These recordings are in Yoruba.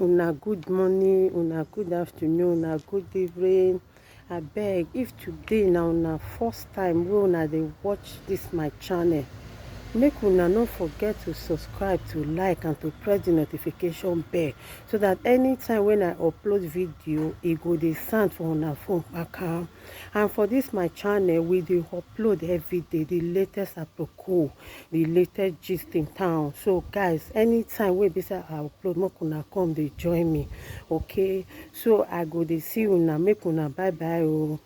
Una good morning, una good afternoon, una good evening. I beg, if today na una first time wey una dey watch this my channel, make una no forget to subscribe, to like and to press the notification bell so that anytime when I upload video e go dey sound for una phone kpaka. And for this my channel, we dey upload everyday the latest aproko, the latest gist in town. So guys, anytime wey be say I upload, make una come dey join me, okay? So I go dey see una, make una bye bye oh.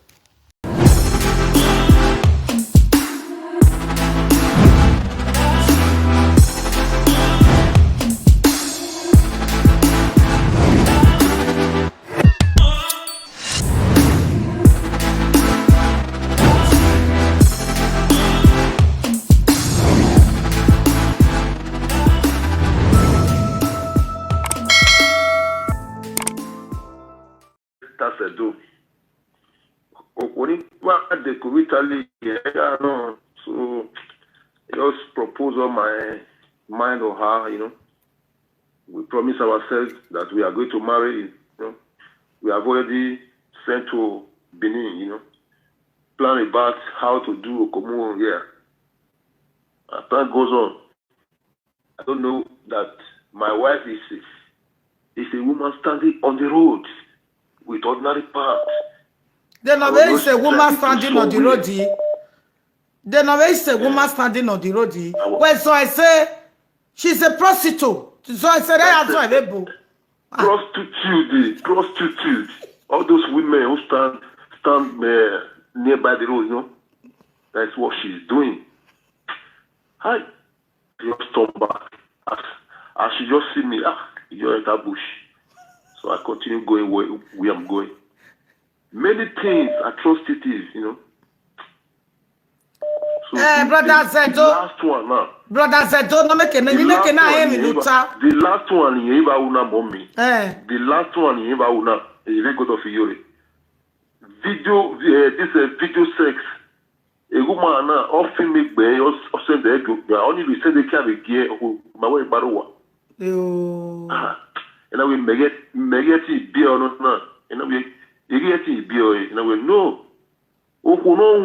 That's a do. When the Italy, yeah, no. So just propose on my mind or her, We promise ourselves that we are going to marry, We have already sent to Benin, Plan about how to do Okomo, yeah. As time goes on, I don't know that my wife is a woman standing on the road with ordinary parts. Then always is a woman standing on the roadie. Then always is a woman standing on the roadie. Well, so I say she's a prostitute. So I said I answer available. Prostitute. All those women who stand nearby the road, That's what she's doing. I just turn back. As she just see me, you're in that bush. So I continue going where I'm going. Many things, atrocities, So brother Zedo. The last one now. Brother Zedo, no make na the last one in Eva una mommy. The last one in Eva una go to Fiore. Video sex. A woman na often make be or send the group. Only we send the carry gear my way baruwa. And I will make it be or not. And I will get it be or and I will know. No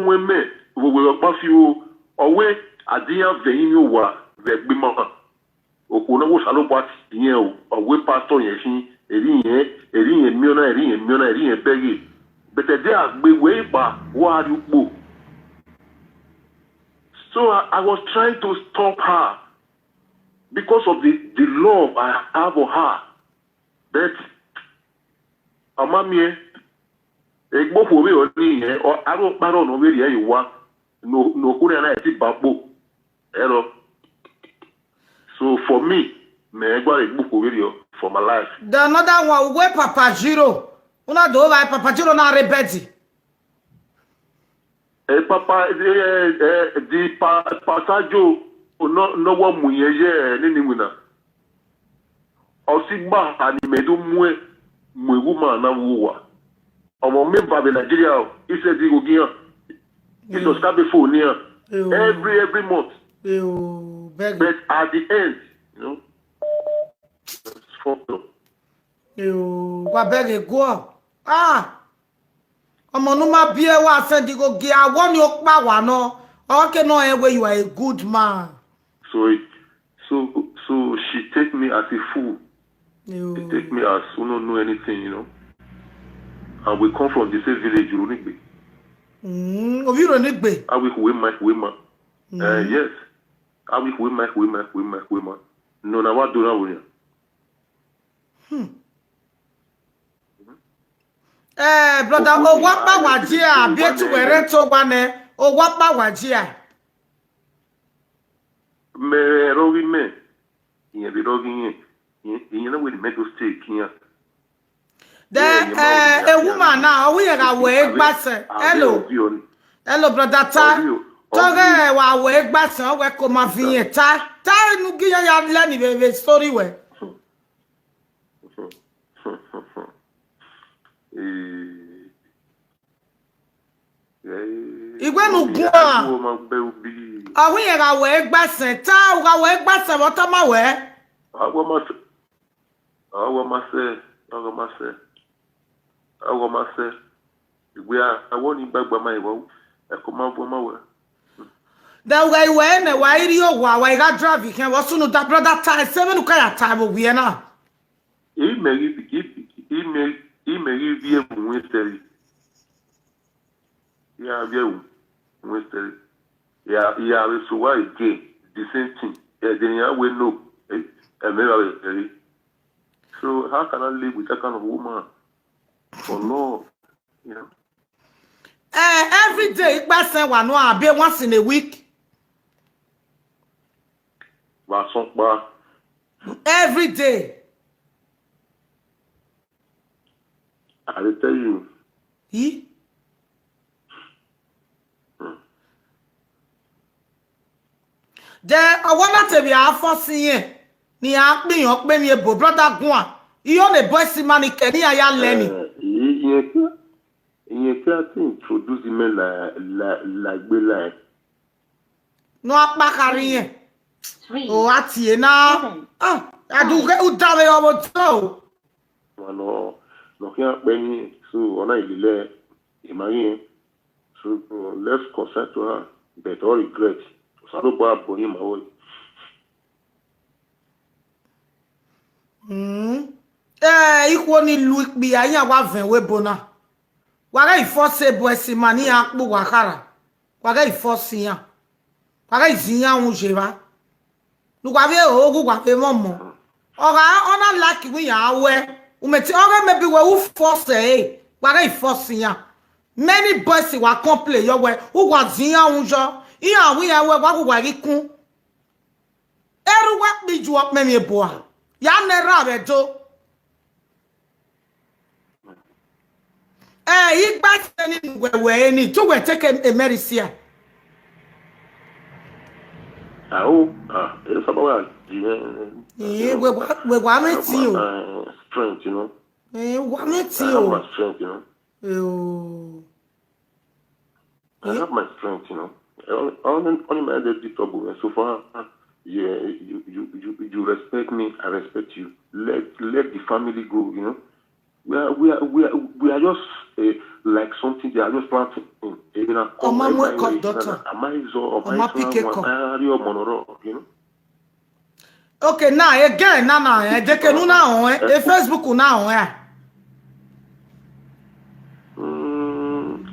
women will pass you away at the end of the year. The Bima Okuna was a lot away pastor Yashi, Erin, Miona, Beggy. But the day I be way back, what you go. So I was trying to stop her because of the love I have for her. But Amamie, Egbo for me or I don't know where you want. No, Korean I see Babo. Hello. So for me, I got a book video for my life. The another one, where Papa Jiro. Una do like Papa Jiro na rebeti. Papa, the Pasajo, no one muye ni wina. Osigba ani medu mwe woman na wuwa. Omo member of Nigeria, he said he go give. He subscribe phone here every month. But at the end, it's fucked up. What beg go? Omonuma bie wa send go give. I want you power no. Okay, no way you are a good man. So she take me as a fool. She take me as who don't know anything, And we come from the same village, Urunigbe. Of Urunigbe. I will women. Yes. I will women. No, na what do na we? Brother, o wapa wajia, bietu were to gwane, o wapa wajia. Me rogi me. Yen bi rogi yen na we make us take here. A woman now, we are away gbase. Hello, brother Ta. Toge wa we gbase, we come avinye ta. Ta nu giya ya leni be story we. Igwe nu gun a. We are away gbase. Ta wa we gbase, what am I we? I want him back by my vote. I come out for my work. Then why you why got drive you can was no that brother time 7 time we na. He may be a Wednesday. Yeah, Wednesday. Yeah, so why again? The same thing. Yeah, then we know. So how can I live with that kind of woman? For no, you know. Every day, person one no be once in a week. Every day. I will tell you. He? Then I want to be a forcing ni a me up me brother go on. You on a boy si money can ya learning. You can't introduce him like be like. No apakari. Oh ati na. Ah, I do get u dale obo to. No can't be so on ile imagine. So let's consent to her, but all regret. So no boy for him away. Iko ni Louis bi anya wa ven we bona. Waga ifose boisi mani akpu wakara. Waga ifosi ya. Waga izinya unjeva. Lugwa ve ogu gwa pe momo. Oga ona like we ya we. Umeti oga maybe we u force waga ifosi ya. Many boys wa complain yo we u gwa zinya unjo. Iya we ya we gwa gwa rikun. Eru wa bi ju op me boa. Ya nera be do. He back sending where any to we take a medicine. It's about We want you. Strength, you know. What makes I have you? my strength, you know. I have my strength, you know. Only my other trouble. And so far, yeah, you respect me, I respect you. Let the family go, you know. We are just like something they are just planting. You know, you know. Okay, now again, now, they can now, Facebook now,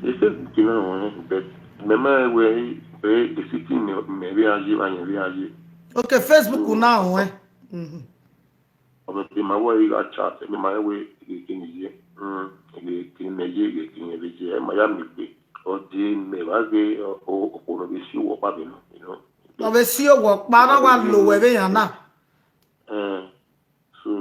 Facebook now, but remember where the city maybe I give. Okay, Facebook now, my way got chat, my way Miami or the Nevada or the sea or Babylon, you know. No, we see your work, but I want low away now. So,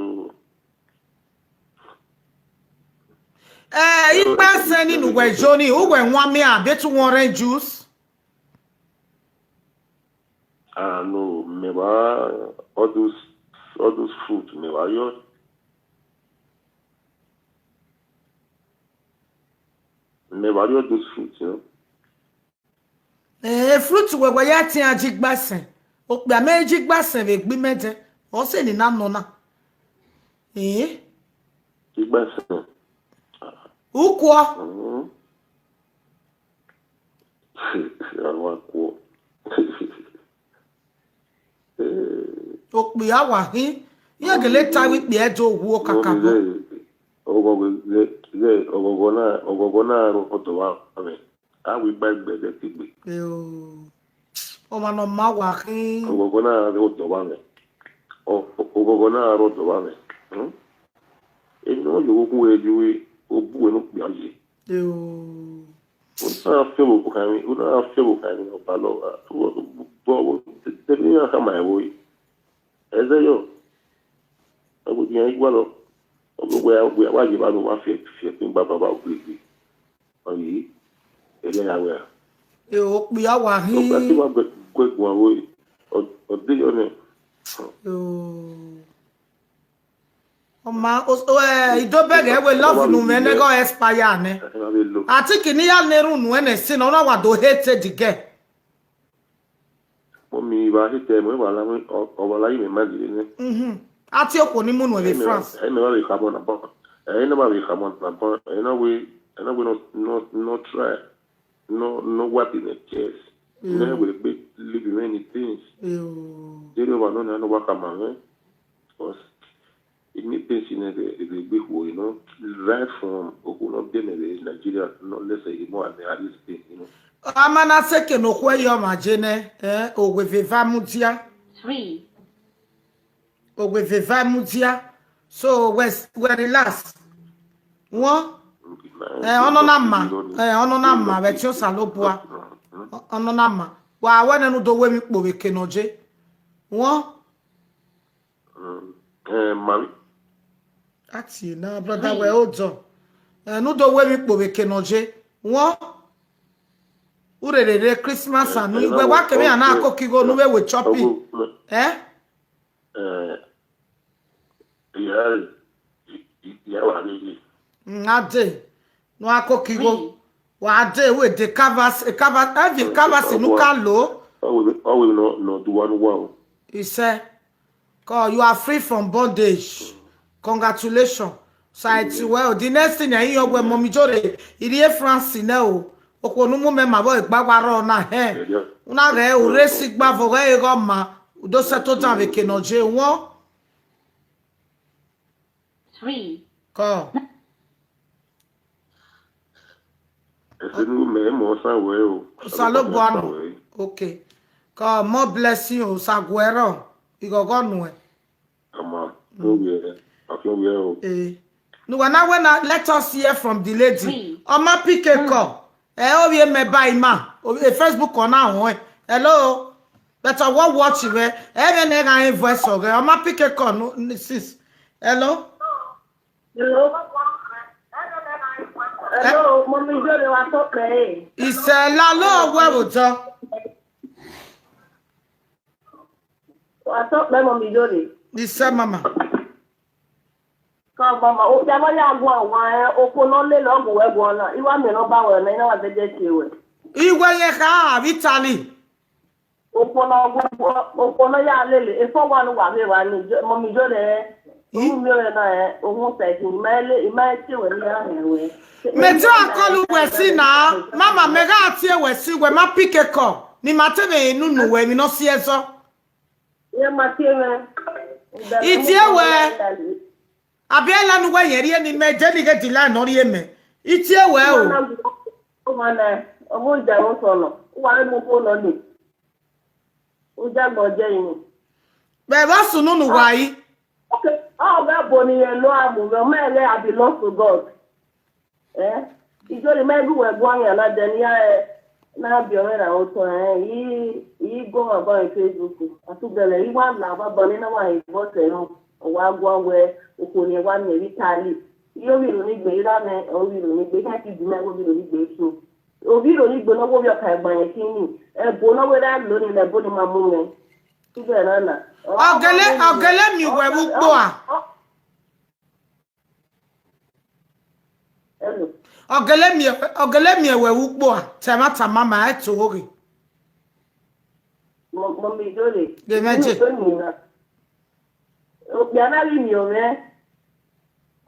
if I send in where Johnny, who went 1 me a bit orange juice. No, maybe all those fruits, maybe never those fruits, you know. Fruits were yatting a jig bassin. Oh, the magic bassin, we be met. Or sending none. Eh? Jig bassin. Who qua? Oh, we are he. You can let time with the edge of walk a couple. I will buy better thing. Oh, man, no mawaking. Ogogona wrote the one. Ogogona wrote the one. You know, you go where you will not be on you. You don't feel kind, you don't feel kind of fellow. The thing I my way. As I know, I would be well. Where I give out one feeling about greedy. Oh, ye, anywhere. You be our he. Quick one way or be on it. Oh, ma, you don't beg her. We love you when they go expire. I think in your room when they sin on what do hate it again. For me, if I hit them, well, I'm over like imagine. Ati oko ni munu we France. I never will come on about. I never will come on about. I know we not try. No weapon in case. Never will be living many things. They don't know what come on. Because it means things in a big way, you know. Right from Nigeria, not less a more than the hardest thing, you know. Amana seke no kwe yo majene ogwe veva mutia 3 ogwe veva mutia so we relax won ono na ma be ti o salopua ono na ma wa wene no do we mi po we kenoje won Mami ati na brother we ojo no do we mi po we kenoje won urere Christmas anu igwe wa kemi ana akokigo nu we chopping yeah, wa ni ade no akokigo wa ade we the covers every covers nu kan lo we no do one wow. He said God, you are free from bondage. Congratulations. So it's well. The next thing I hear when mommy jore, irie France now. Okonu mu me mabo igbagbaro na he. Una re o resi gbavo re go ma. Do se to tan avec enoje won. 3 Ko. Esenu me mo san we o. Salo buano. Okay. Ko more blessing o saguero. Igogo nu e. Ama. No we. Afio we o. No when let us hear from the lady. Oma pick call. Owie me buy ma. Facebook on now. Hello. Better what watch we. Even na voice o. Oma pick call no sis. Hello. Hello, mommy jore wa to pe. Isela lo we ojo. Wa to pe mommy jore. Ise mama. Ka mama o ja ma ya gwa wa o ko no le lo gwo we gwo na. Iwa mi no ba we na ina wa beje ti we. Iwe ye ka Italy. O ko no ya lele e fo wa no wa me wa ni mommy jore. O mi o na o mo se ti ma ti we ni ya we. Mejo akolu wesi na mama mega atie wesi we ma pike ko ni matebe nunu we mi no si ezo Ye ma ti me. Itie we abiela nu we yeri ni meje ni ge dila no ri eme itie we o O ma na o mo ja o so no. Wa mo ko no ni. O ja gbo je yin. be ba sunu nu wa yi Okay. Oh, God, Bonnie, and Loamu, I belong to God. He's only maybe we're going and not then, now be on auto. He go about Facebook. I took the one lava, but in a way, what they know, a one where only one may Italy. You will need me, or we will need me, I think you never will need me. O vi lo ni gbona wo bi oka egban yin kini e gbona we da lo ni le bo ni ma mu me tu be na na ogele mi we wu po a hello ogele mi we wu po a temata mama e to ori mo mi dole de meje o bi ana ri mi o me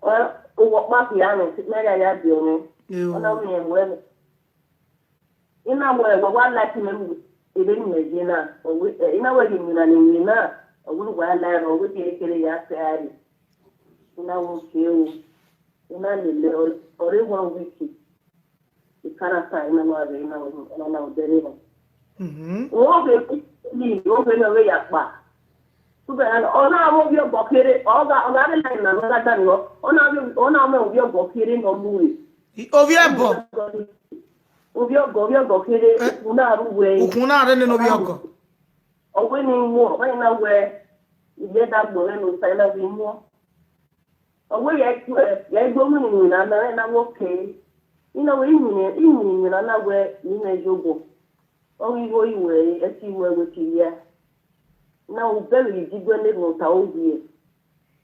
o wo pa fi anu ti me ya bi o me ona mi en we ina mo e wa la ti me ebe ni meje na o we ina we ni na ni na o wu wa la ro we ti kere ya se ari ina wo ke o ina le o re wa wiki ikara sa ina ma re ina na o dere no o be ni o be na we ya pa tu be na ona mo bi o bokere o ga le na na ga ni o ona mo bi o bokere no mu ri o vi ebo obi ogo kere una ruwe ukuna re no bi ogo owe ni mu o na we ije da gbo le no sai na bi mu owe ye gbo mu ni na wo ke ina we ni na we ni na jogo o wi wo iwe e ti we ti ya na o beri jigwe le no ta obi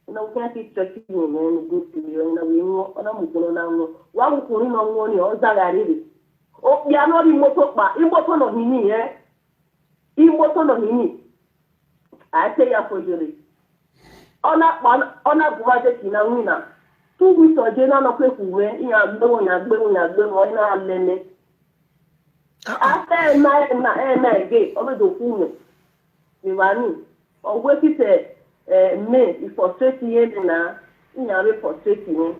na o kan ti check ni no go to you na we mu ona mu ko na no wa wo ko ni no wo ni o zagari o ya no ri moto pa imoto no hini imoto no hini a te ya fojore ona buwaje kina wina 2 weeks oje na no kwekuwe iya gbewo ina lele after na ge obedo kunwe mi wani ogwe kite me frustrate yen na iya re frustrate yen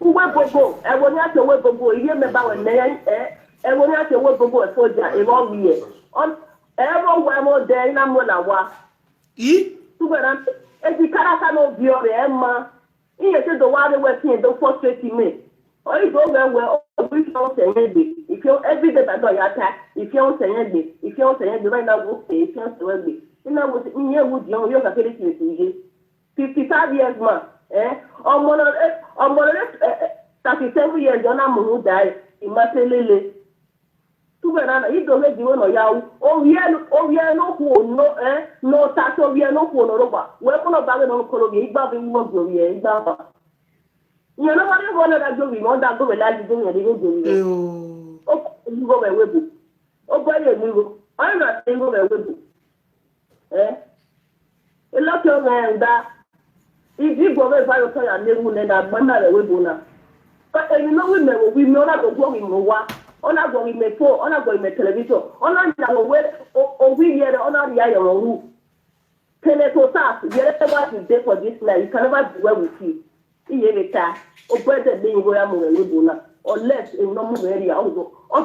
uwe bogo ewo ni ate we bogo iye me ba we ne ewo ni ate we bogo e soja e ro wiye on ewo we mo de na mo la wa tubera ezi karaka no bi ore ema iye se do wa re we tin do frustrate me o i do we we so say be if you every day by do ya ta if you say be right now go say if you say be ina wo iye wo di on yo ka kere ti ti 55 years man ọmọ 37 years ọ̀nà mụrụ dàí ìmọ̀tẹ́lẹ́lẹ́ túbẹ̀rẹ̀ náà ìdòwé ìdíwé nọ ya owie n'okwu n'ụta tó owie n'okwu n'orogba wee kpọrọ bagị nọ n'okoro gị ịgba bụ iwu ogori ya ịgba ba ihe n'ọmọdé bụ ọnọdụ agbobi ma ọ da agbobi la ajụjụ nyere ihe ogori ya okwu ezigbo ma ewebu obere emigo onye na-asị ego ma ewebu ịlọta onwe nda iji gbobe bayo to ya newu ne na gbana re webo na but you know we me ona go we mo wa ona go we me phone ona go me television ona na go we o we here ona ria your ru tele to task you never to dey for this life you can never be well with you iye beta o brother be go ya mo re webo na unless e no mo area o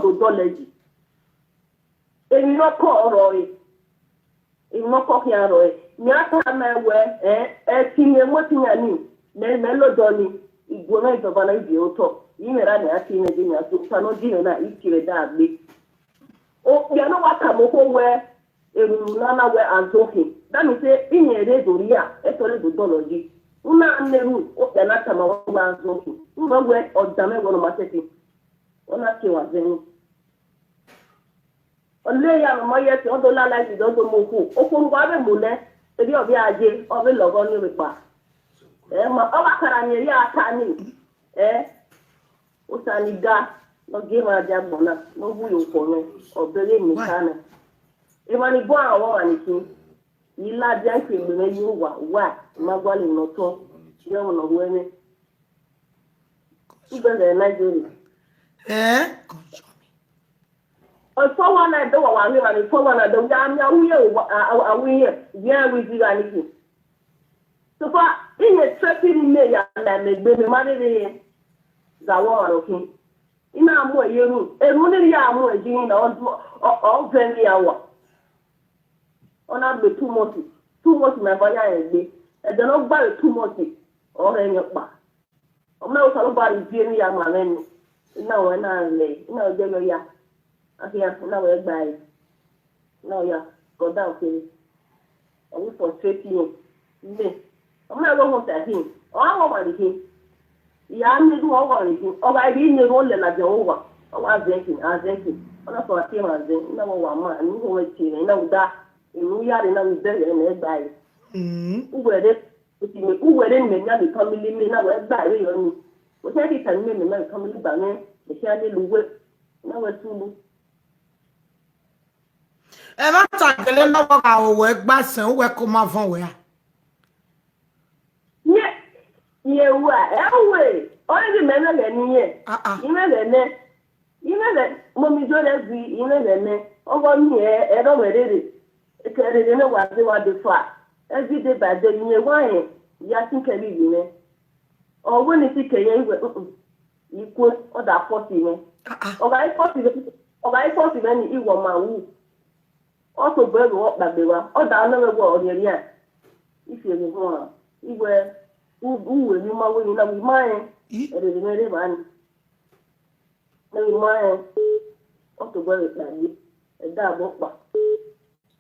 do doleji e ni no ko oro e no ko ki aro e ni ata ma we tinye motinya ni me lo do ni igwona ijoba na ibi oto yimera na ati ne di na so tano di na ikire da agbe o ya no waka mo ko we eru na we antohi that means say inyere doria etole do doloji una neru o ya na tama wa ma antohi una we odame wo no marketing ona ke wa zeni ole ya mo ye ti odo la la di do mo ku o ko ngwa be mo le ebi obi aje obi logo ni we pa ma o ba kara ni ya ata ni o sani ga no ge ma ja bona no bu yo ko no obere mi kana e ma ni bo awon ani ki ila ja ke me yu wa ma gwa le no to ye won no we ni ibe le Nigeria for one I do wa mi ma ni for one I do ya mi awuye ya wi ji ga ni ki so fa in tracking me ya na me gbe mi ma de za wo ro ki ina mu eru ni ya mu eji na o very awa ona gbe too much na ba ya egbe e de no gba too much o re yen pa o me o sa lo ba ri bi ni ya ma menu ina wo na le ina o je yo ya akia na we gba yi na ya go down kiri o wi frustrate you me o me go home ta hin o awo ma di hin ya mi du o wa ri hin o ga bi ni ro le na je o wa o wa zenkin ona so ati ma zen na wo wa ma ni ho we ti na uda inu ya ri na we de na gba yi uwere me nya bi family me na we gba yi yo ni o se di tan me na family ba me e se ale luwe na we tulu ẹ má tàgẹlẹ lọ́wọ́ ka òwò ẹgbà sẹ òwò ẹkọ máa fọn wẹ. Ye wa ewe only mena le ni ye ime le mo mi do le bi ime le ne ogo mi e do werere e kere ne wa de fa every day by day ni wa yen ya tin keri bi ne owo ni ti keye iwe iku o da 40 ne oga i 40 ni iwo ma wu o to be wo gbagbe wa o da na we wo ori a ife ni ho iwe uwe ni ma we ni na mi mai ere ni re ba ni na mi mai o to be la ni e da bo pa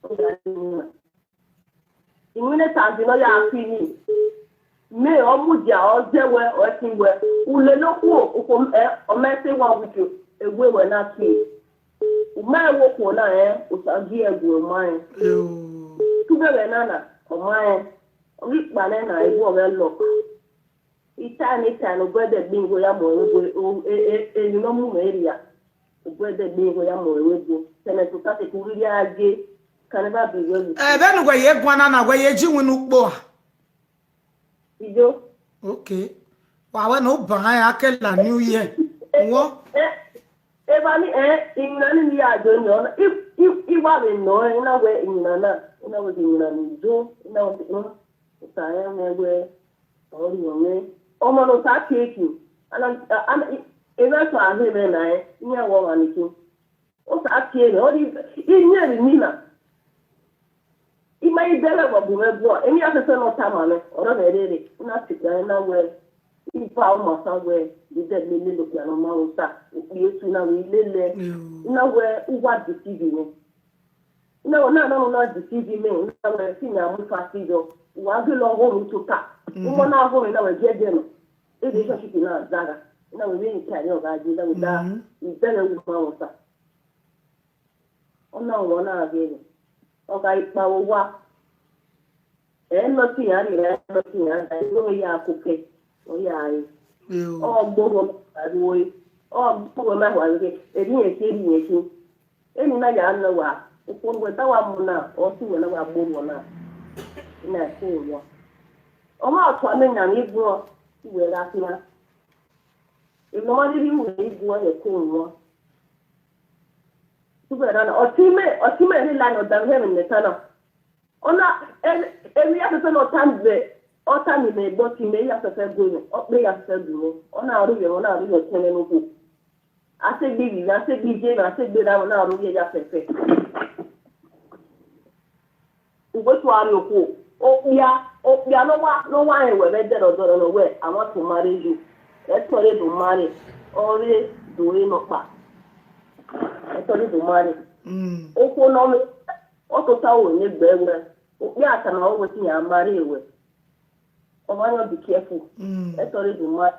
o da ni imune ta bi no ya fi ni me o mu ja o jewe o tin we ule no ku o me se wa wuju egwe we na ki ma wo ko na o sa gi egwe mai tu be na o mai ori pa na egwe o lo ita no brother bingo ya mo e no mu area o brother bingo ya mo ewego tene to ka te kuri ya age kan ba bi we be no gwe ye gwana na gwe ye ji winu po Ijo. Okay. Wa no ban akela new year. Wo? Ebani inani ni ajo ni ona. Iwa be no ina we inana. Ina we inani ijo. Ina we no. Saya mewe. Ori ome. Omo no sa keki. Ana ina so ahe me na nya wo maniki. O sa tie no ori inya ni nina. Ima idele wa bumebu. Emi afese no tamane. Oro na ere. Una tika na we. Ipa o ma we the dead lele lo piano ma o sa yesu na we lele na we uwa deceive me na deceive me na we si na mu fa si do wa ge lo ho mu to ta mo na ho na we je je no e de so shi na zaga na we ni kare o ga ji na we da ni bele u ma o sa ona wo na ge o ga ipa o wa no ti ari no ti ari no ya kuke Oya gbogbo ariwo gbogbo ma wa nke eri eni na ya na wa okwo tawa mu na o si we na wa gbogbo na na se yo o ma to ame nya ni bu o we ra ti na e mo ma ri mu ni bu o e ko wo tu be na o ti me ni la no da he me ta na ona emi ya se no tambe Ota mi me boti me ya se go ni o pe ya se du ona aru yo tele no ku ase bi na se bi je na se gbe da na aru ye ya fefe ugo to aru ku o ya no wa ewe be de do no we I want to marry you let's sorry to marry ore do we no pa let's sorry to marry o ko no me o to ta o ni gbe we o ya ta na o we ti ya marry ewe I want to be careful. That's already much.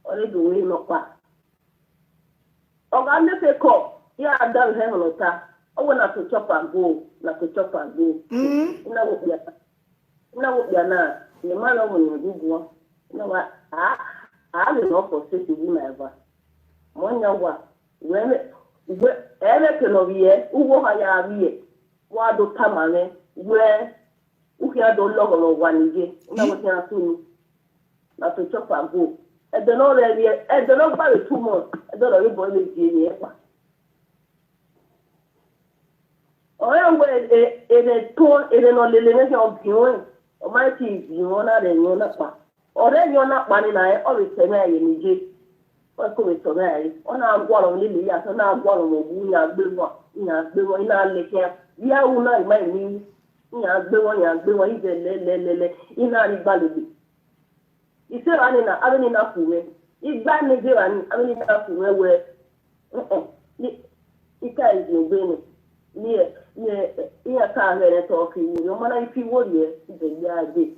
Already we no pa. Oga me fe ko. Ya adam he no ta. O we na to chop and go. Na to chop and go. Ina wo bia na. Ni ma no mo ni gugu. Na wa le no for say to be my ever. Mo nya wa. We ere ke no wie. Uwo ha ya wie. Wa do tamane. We ukia do logo no wanije na wo tia tunu na to chop and go e de no re e de no ba 2 months e do ro bo le die ni e pa o ya we e no lele ne so biwon o ma ti biwon na re ni na pa o re ni na pa ni na e o re se na ye ni je o ko we so na ye o na gwa ro lele ya so na gwa ro mo bu ya gbe mo ina le ke ya u na ma ni ya gbe won ide lelelele ina ri gbalebe ise ra ni na abeni na kuwe igba ni je ra ni abeni na kuwe we ni ika ije gbe ni iya ka here to ki wo yo mana ifi wo ye ide ya de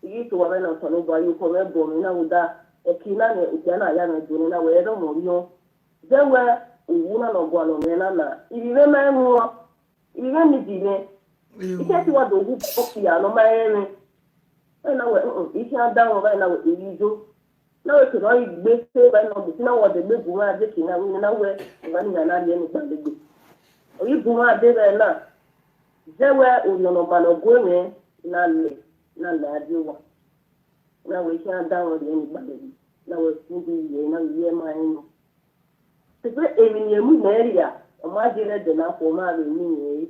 yi to wa na to no ba yu ko me bo mi na uda e ki na ne uja na ya na do na we do mo yo je we uwu na no gwa no me na ibi me mu ibi me di me ike ti wa do gu ofi ya no ma ere na we ike ada wo ba na we irijo na we to ro igbe se ba na bi na wo de gbegun ma de ki na we na we ba ni na ri eni gba legbe oyi bu ma de be na je we onono ba no go me na le adi wa na we ike ada wo de eni gba legbe na we fu bi ye na ye ma eno se pe emi ni emu na eri ya o ma jire de na ko ma re ni ye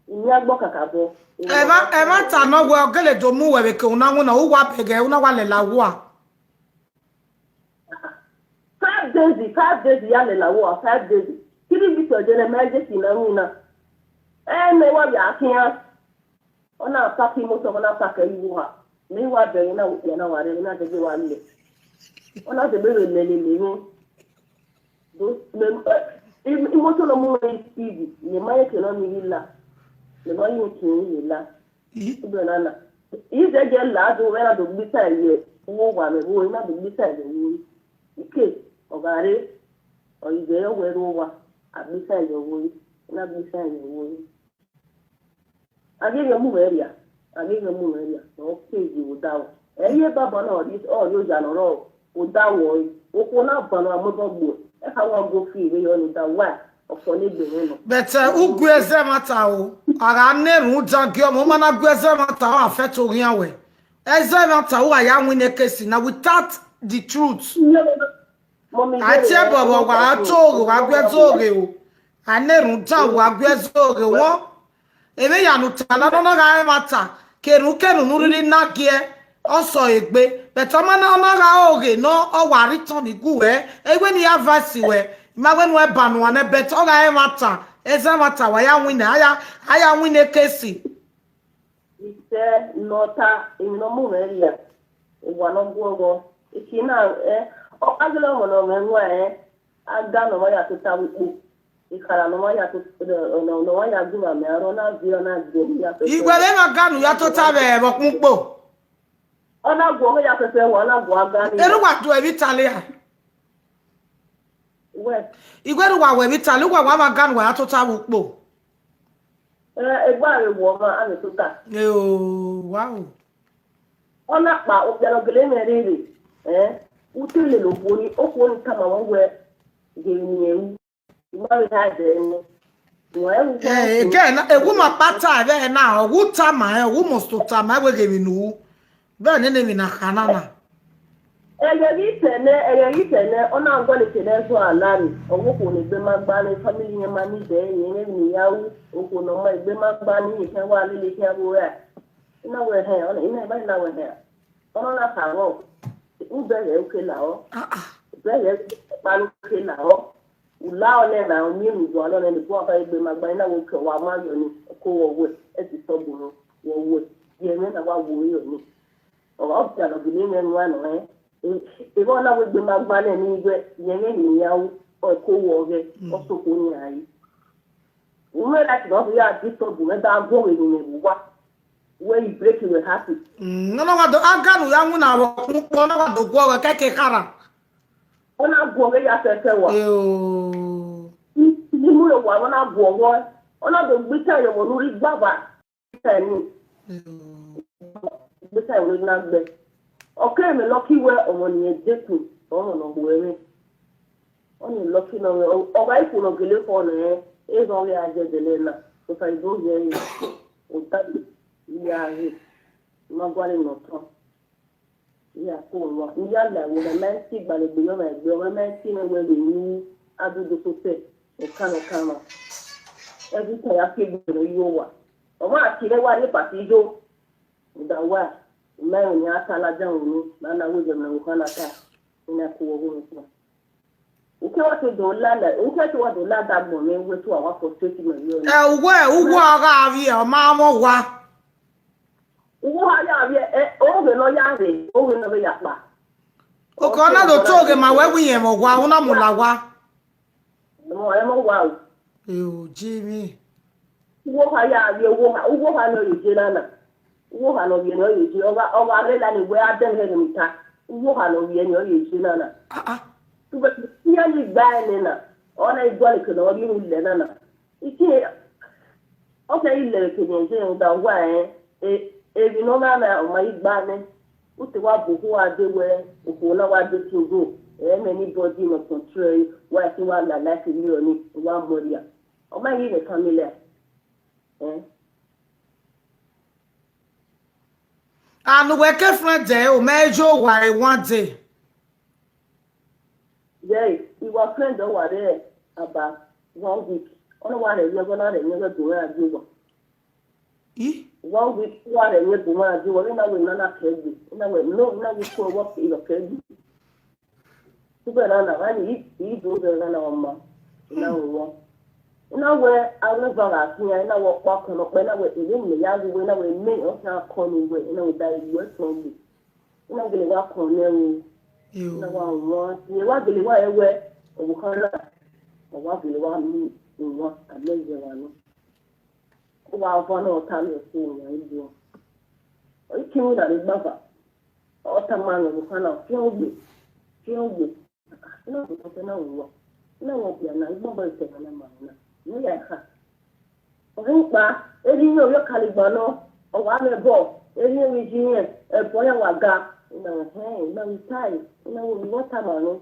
Ni agbo kakabo. Eba ta no we ogele do mu we ke una wona wo wa pege una wa le la wo a. 5 days ya le la wo 5 days. Kiri bi to jene meje si na wuna. Me wa ya kian. Ona paki mo so na paka yi wa. Me wa be na wo na wa re na de wa le. Ona de be le le ni. Do me imo to no mu TV. Ni ma ye ke no mi la. Le mo yin ki la ibe na na ize je la do we na do gbita ye wo wa me wo na do gbita ye wo ike ogare o ize yo we ro wa agbita ye wo na gbita ye wo age yo mu area no ke ji wo dawo eye baba na o yo ja no ro o dawo o ko na ba na mo gbo e ka wa go fi we yo ni da wa But ugweze mata o ara nerun jangi o mo mana gweze mata o afeto rin awe Ezemata who I am winning case now without the truth. I tell Baba, I told you, I told you. I never tell you, I told you. What? Ebe ya no tala no ga mata. Keru no really na gie. Also egbe. But omana na ga oge no o wa return igu Egbe ni avasi we. Ma when we ban one bet o ga mata. Ezemata wa ya win aya win case. Ise nota inomu meria. One of go. Ikina o aglo mo no menwa aga no ya to tawu. Ikara no ya to no ya guna me arona vio na gbe ya to. Igwele ma ganu ya to tabe bokunpo. Ona go ya to se wona go aga ni. Eru wa do e Italia. We. Igwele wa we Italia wa ma ganu ya to tabu po. Egba re wo ma ani to ta. Wow. Ona pa o bia no gele me riri. Utile lo boni o ko ni kama won we ge ni ewu. Mari ha de ni. Again, a woman pata there now, who tama, a woman to tama, we give you. Then enemy na hanana. Eyitene, ona ngole tene so alani. Owo ko ni gbe magba ni family yen ma ni de yen ni yawu. O ko no ma gbe magba ni yen wa lele ke awo re. Ina we he, ona ina ba ina we he. Ona na ka wo. U be re o ke la o. Be re pa lu ke la o. Ula ole na omi nzo alo ne bo aka egbe magba na wo ke wa ma yo ni ko wo we e ti so bu wo we ye me na wa wo yo ni o ga obja no bi ni nwa no e bo na wo egbe magba na ni igwe ye me ni yawo o ko wo ge o so ko ni ayi o me la ti do ya ti so bu me da go we ni wa we you break you happy no wa do aga no ya nwu na wo ko na wa do go we keke kara. Ona buoge ya sese wa. Ni mu yo wa ona buogo. Ona do gbita yo wo lori gbaba. Tani. Gbita yo na gbe. Okay me lucky we omo ni ejeku. Omo no buere. Oni lucky no o ga ifu no gele fo na e zo ri aje dele na. So fa ido ye o ta ya ri. Ma gwale no to. Yeah, cool. Yeah, we the man see by the beyond my girl, man see where they knew I do the success. O kama. Every time I feel you over. O ma kile wa ni patijo. Da wa. Man ni atala jangu na na wo jema ko na ta. Ina ko wo ko. O ke wa to do lala, o ke to wa do lada mo me we to wa for statement yo. Ugwo aga avi o ma mo wa. Uwo ha ya bia oge no ya re oge no be ya pa O ko na do toge ma we wi mo gwa una mulagwa no e mo wa o Jimmy uwo ha ya bia uwo ha no ye na uwo ha no ye no ye o ga re la ni we adem he ni ta uwo ha no ye no ye na tu be ya ni gba ni na ona igbo le ko no ri ni le na iki o ke ile ke ni je da wa ebi no na ma igba ni uti wa buhu adewe uko na wa de tugo many body no control wa ti wa la life ni oni wa moria o ma yi le family anu we ke friend de o mejo wa one day yeah he was friend o wa there about 1 week ona wa re go na re ni go do ra ju 1 week wa re ni do ma ju wa na we na keji na we no na we ko work in keji super na ni do de na ma na wo na we awu ba ga tiya na wo pa ko no pe na we ile mi ya we na we me o sa ko ni we na we da we so mi na gele wa ko ne wo na wa wo ni wa gele wa ewe o ko na o wa gele wa mi wo aleje wa no wa fo na o ta le so ya ibo o ki mu da le gbaba o ta ma no ko na fi ogbe na ko ta na wo na wo bia na igbo ba se na ma na ni ya ha o npa eri ni o yo kaligba no o wa me bo eri ni ji yen e bo ya wa ga na na mi tai na wo ni wata ma no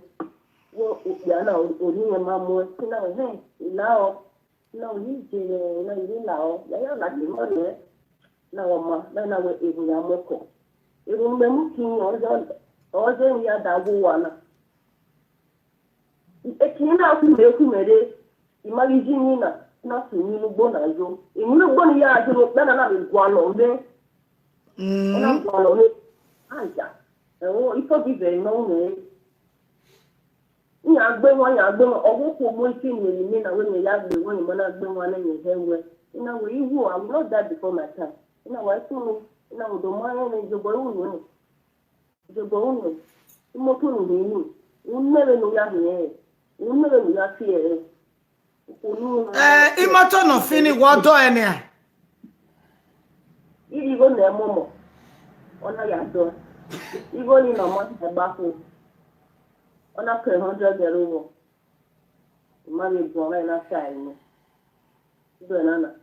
wo bia na o ni ma mo na ila o na o ni je na ni la o ya la ni mo ne na wo ma na we e ya mo ko Even the king also near that one. A king out to make him a day. Imagine not to new bonazo. In no one yard to look better than one on there. And I'm one on it. Oh, it could be very long way. Yeah, bring one, I don't know, or one thing when you mean I wouldn't have the one when I bring one in your head. In a way, you I'm not that before my time. In a way, no, the mind is the balloon. The balloon. The motor, you never know your hair. You never know your fear. Imoto no fini what do any? Even their momo. On a yard. Even in a month, a baffle. On a 100 euro. Money gone and a sign. Banana.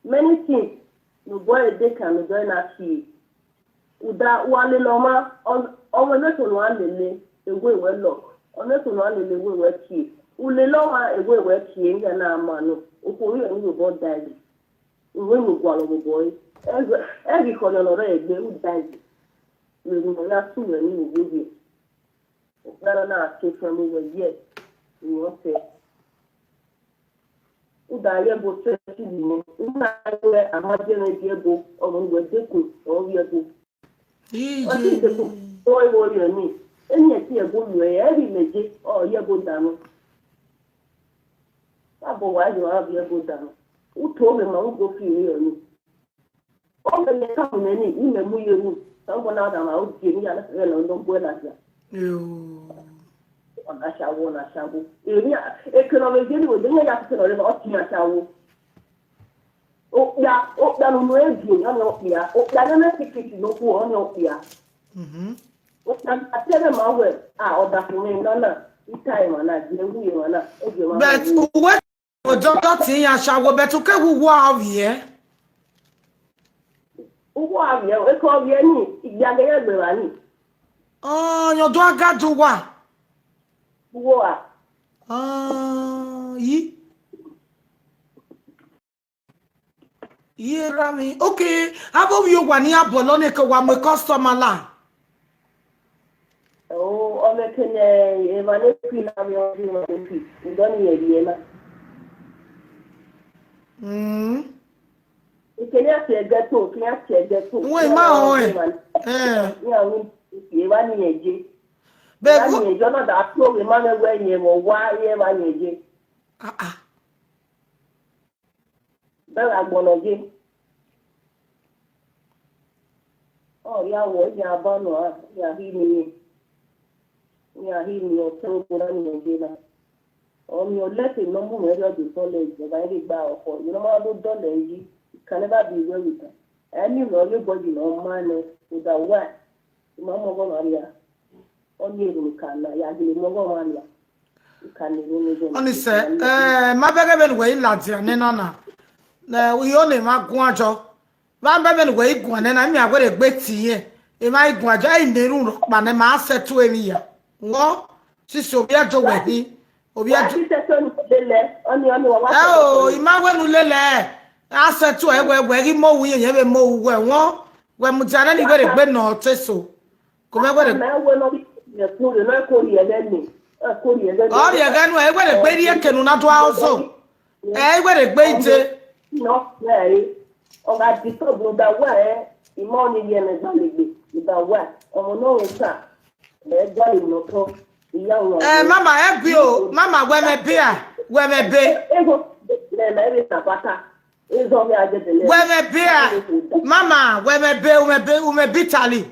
Many things. No boy, they can go and see. Uda wale loma on little one lele, a way well look. On little one lele way well key. Ule loma a way well key and a mano. Ukuri and you both died. When you go over boy. Every corner of red, they would die. We will not soon and you will be. That not take from me yet. You won't say. Uda yebo sesi ni. Una we amajene yebo on we deku or we go. Boy warrior ni. Any ati ego we every meje or yebo dano. Abo wa you have yebo dano. Uto me ma go fi ni oni. O me come ni ime mu yeru. Someone out am out give me ala se lo ndo buena ya. On a shawo. Economic daily with the Yakin or Otia Shawo. Oh, yeah, oh, that no engine, no here. Oh, that no secret, no poor, no here. Oh, I tell them my word. Or that name, no, it's time on that, but what don't see a shower better who wow here? Who are you? We call you any, Yaga. Oh, your dog got to what? What? Yeah, Rami. Okay, how about you one year Bolonica one my customer la? Oh, I'm making a manipulation of your humanity. You don't need a you can't say that too, can't say that too. Wait, my you want me, but you're not that pro, man, when you were why you then I'm gonna give. Oh, yeah, what you are born, yeah, he me. Yeah, he me, or so good on your on your letter, no more of the college, the very bow for you know, I don't lazy, can never be well with her. And you know, everybody, no man, with a what? Mamma Maria. Only you can, I give Mamma Maria. You can only say, my baby way, lads, and then we only make one job. My baby way, one, and I'm going to wait here. If I go in the room, but I'm asked to any year. What? She's so bad to wait. Oh, Imagine Lele. I said to her, where he more we have a more well, when Mutana very bad no teso. Come over the oh, yeah, then I went a baby can not also. I went a baby. No, Mary. Oh, I discovered that way. In morning, and that way. Oh, no, sir. Mama, help you. Mama, where me be? Where me be? Where me be? Mama, where me be? Where me be? Tali.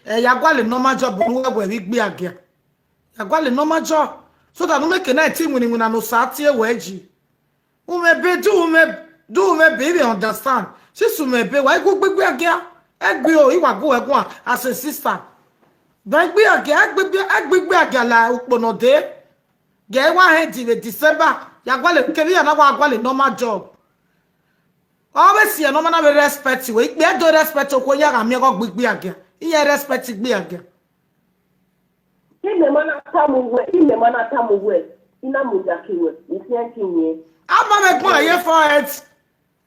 Ya gwale normal job where we be again. Ya gwale normal job. So that no make a team when we no sati weji. Ume be do me baby understand. She's ume be why go be again? Egbe o iwa go egun as a sister. But we again egbe la upono de. Ge wa head in December. Ya gwale kebi na wa gwale normal job. Always see no man have respect you. We do respect to ko ya ga mi go gbigbe again. Iye respect gbe again. Ime mana tamu we. Ina mo jakiwe. Ifi antinye. Ama me pon ye for it.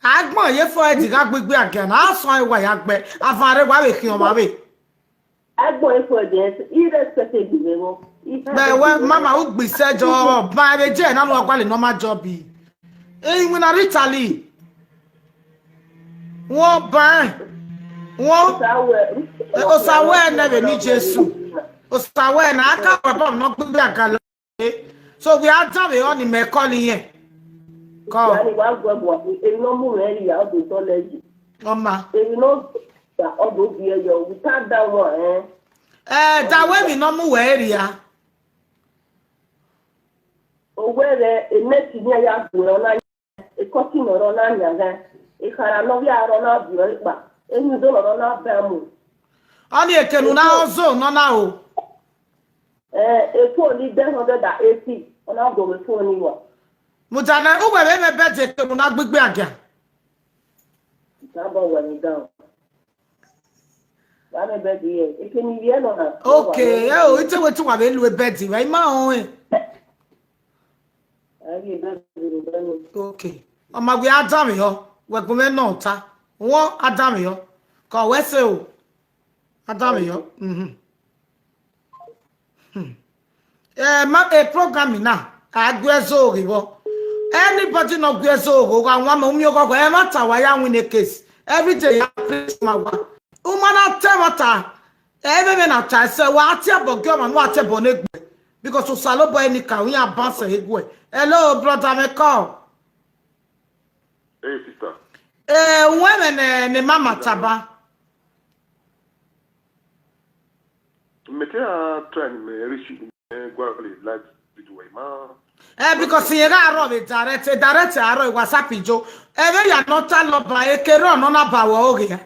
Agbon ye for edi ga gbegbe again. Aso iwa ya gbe. Afare wa we ki o ma we. Agbon e for the irrespective the level. But when mama would be said job, by the jen, I know quite normal job. When I Italy, what burn? What? Osawe never need Jesus. Osawe, and I can't remember not good back. So we are having on in Mekoni here. Come. Mama. That way we no more area. Where a net in ya a cotton or on anya, a caranovia on our viewer, and you don't on our bamboo. Only a canuna zone, no now. A poor leader 180 on our go before anyone. Mutana, who will ever bet it will not be back again. When down. It can be okay, oh, it's a way to have a Betty, right? My okay. Oh, my, we are damn yo. We're going to what a damn yo. Call Wessel. A damn yo. A programming now. I guess so. Anybody not guess so. One moment you go, I matter why I win a case. Every day I place my one. Umana temata. Every minute I say, what about government? What about it? Because to salo boy ni ka we abase egwe. Hello brother me call. Hey sister. Women ne mama taba. Mete a train me reach gwa like video ma. Because you got rob direct aro WhatsApp jo. Ebe ya not lo ba e kero no na ba wo oge.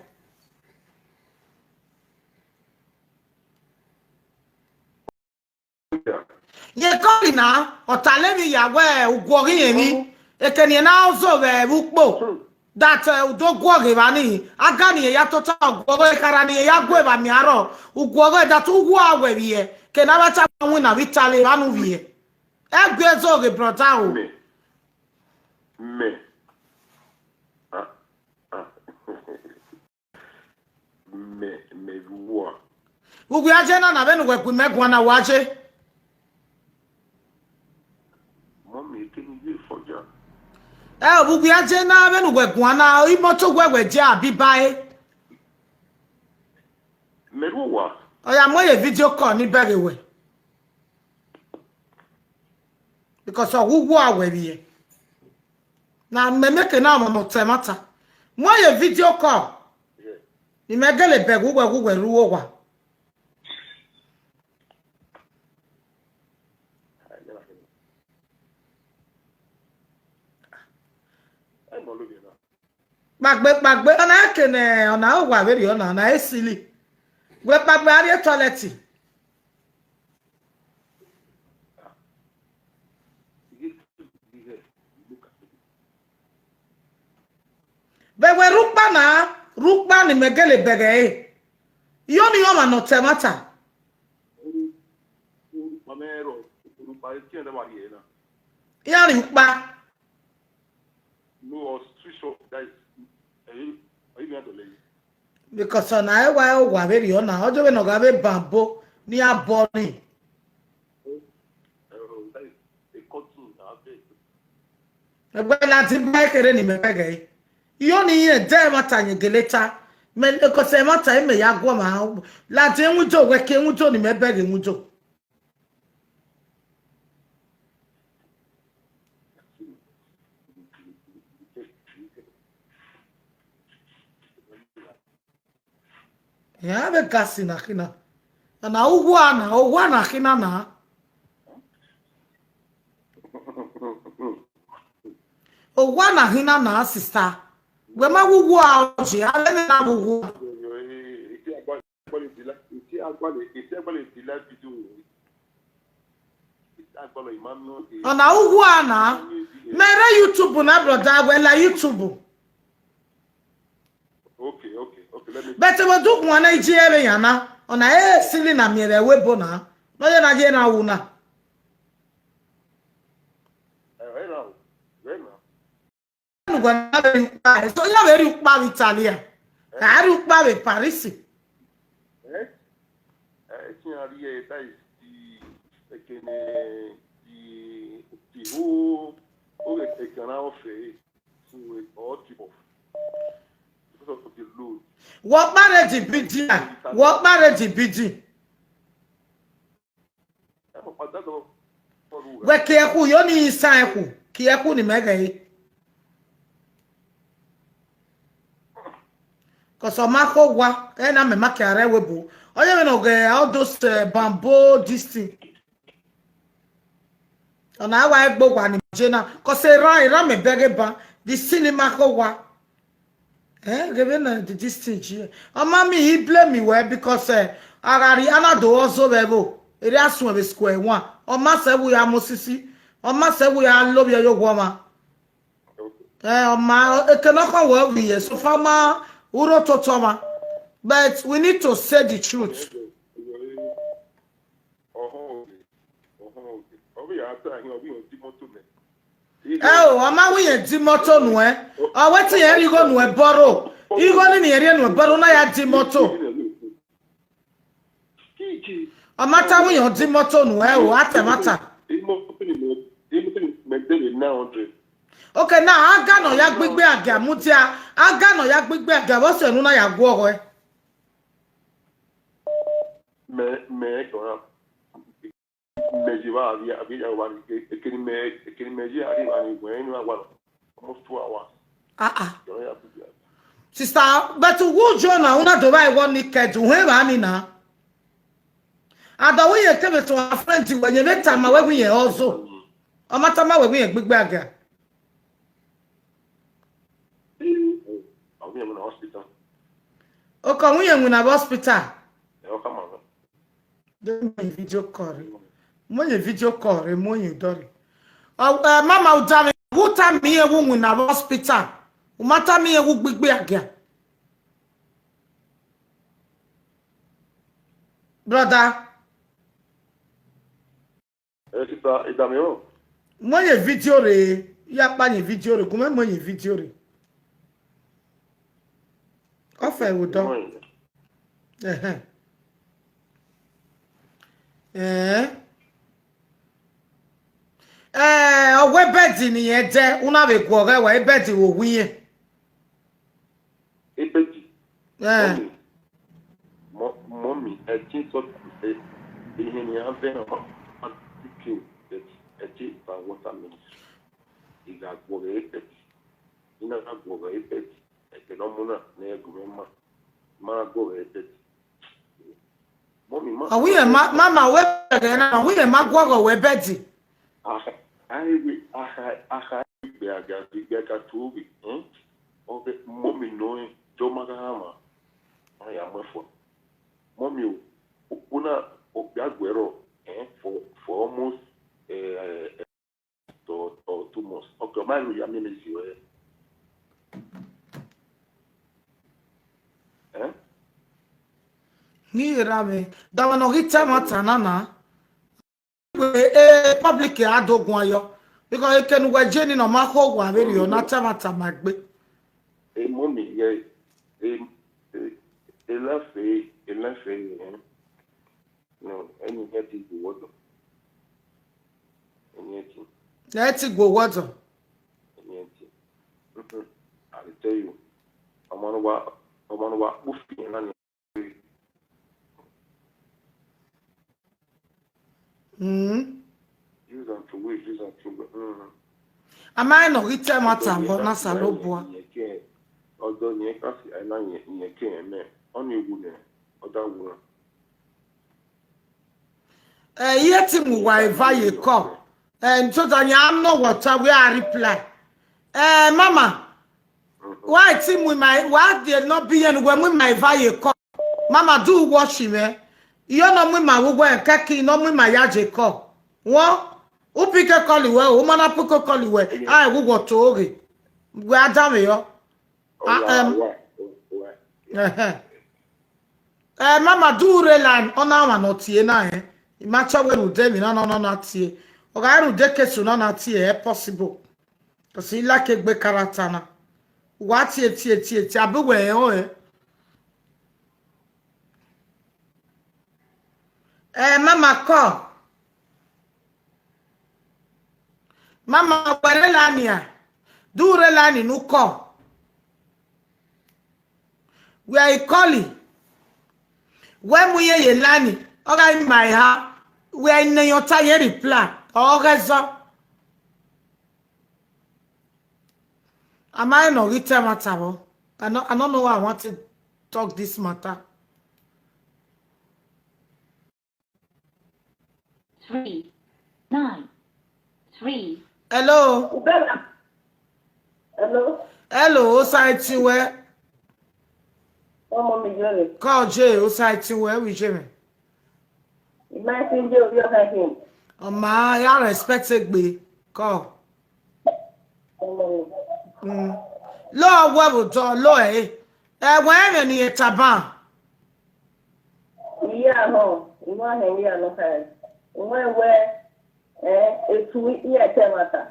Ye calling now, or Talemi Yawe, Ugori me, a can also wear Ukbo. That don't go Givani, Agani, Yatota, Gogo Karani, Yagueva Miaro, Ugogo, that Uguawe here, can never tap win a Vitali Ranuvi. Egbezo brought out. Me. Me, what? Uguajana, and then we make one a watch it. We are now when we go now, immortal where we jar be by. Meruwa. I am way a video call ni very way. Because of who are we now, me make an arm of Temata. Why a video call? You may get a bag who were ruwa. Bagbe ona kene ona owa very ona na esili we bagbe ari toilet be we rukba ni megele bege yo ni yo ma no temata Mamero rukba ti ende wa ye na ya rukba no street guys. because on I wa very on now ojo we no ga be bambo ni aboni egbe láti ba kere ni mepege yo ni ye de mata yin geleta me ko se mata me ya gwo ma láti enwujo we ke enwujo ni mebege enwujo ya be kasi na kina na ugwa na kina na ugwa na kina na sister we ma ugwa oji ale na ugwa na ugwa na mere YouTube na brother we la YouTube. Okay. But we do one Nigeria yana on a silly na mere webona. No ya na je na wuna. So you very ukpa Italia. I ukpa be Paris. What marriage BD? What marriage BD? We kiaku yoni insaiku. Kiaku ni mega e. Cause omako wa na me make are webu. Oye me no ge all those bamboo this thing. Ona wa egbo kwa ni jena cause ra me bege ba the cinema ko wa. Given the distance here. Mami he blame me well because agari anado also bebo. It has to be square one. O ma se we are mosisi. O ma se we are love your woman. O ma e cannot come well we so fama uro totoma. But we need to say the truth. Oh, ama we e dimoto no e. O wetin here you go no e borrow. You go ni here no e borrow na ya dimoto. O mata we e dimoto no e o atemata. Okay, now aga no ya gbigbe aga mutia. Aga no ya gbigbe aga wo se nu na ya gwo ho e. Me ko mejiwa abi ya wa ekini meji ari wa ni gwen ni wa almost 2 hours. Sister, but who join una do buy one naked when ba ni na. Ada we ye kebe to a friend when you let time we ye also. O mata ma we ye gbigbe aga. We in hospital. O ka we ye na hospital. O come on. Dem video call. Mo ye video call mo ye dori. Mama udame who time me ye wu na hospital. O mata me ye wu gbigbe aga. Brother, Sister, idame o. mo ye video re, ya pa ye video re, kuma mo ye video re. Ofe wo do. Owe bedi ni ye de, una be gwo re wa bedi wo wiye. Ebedi. Mommy, I think so. Ihe ni ave no pikin that eji ba watermelon. Iga gwo re ebedi. Ina ga gwo re ebedi. Eke no muna na egure ma gwo re ebedi. Mommy, mama we na we ma gwo we bedi. Aha be aga ka tubi. Obe mommy no do magama. Aya mafo. Mommy, una obiagwero for almost 2 months. Okay, my you mean is you Ni rame, da wana hita matana na. Public adogun ayo because ekenu we jeni no ma ko gwa very o na tamata magbe. Mommy, yeah. Elafe, no, any get it water. Let it go water. I'll tell you, I'm on what buffy and use on to wait, use on to Am I no hit mata but na salobua. Although you can't see I know you can't, only woman, other woman. Yet him why you call. And so that you know what we are reply. Mama, why team with my why there not be any when we my value call? Mama do wash him, You know me my wo and kaki no me my yaje call. What? Who pick a call you well, woman up pick a call you well. I will go to Ogi. We are damn yo. Mama do reline on our not here na Imacha we no dem no tie. Oga ru de kesu no na tie possible. Kasi la ke gbe karatana. What ti abi we o e. Mama call. Mama were lani a. Dure lani nu call. We are calling. When we ye lani, oga in my ha. We are in your tire reply. Oga am I no retail matter? I don't know why I want to talk this matter. 3, 9, 3. Hello. Hello. Hello, Osai where? Ọmọ mi jẹ́rìí. Call J, Osai where we Jimmy. Ìmáa ti ń jẹ́ orí ọ̀gá yìí. My, I respect it be. Call. Ọmọ mi. Lord, what will do? Lord, where any taban? Ìyá àná, ìmọ̀ àhẹ́ ìyá àná káyọ̀. Ìmọ̀ ẹ̀wẹ́ ètù ìyá ẹ̀tẹ̀ màtà.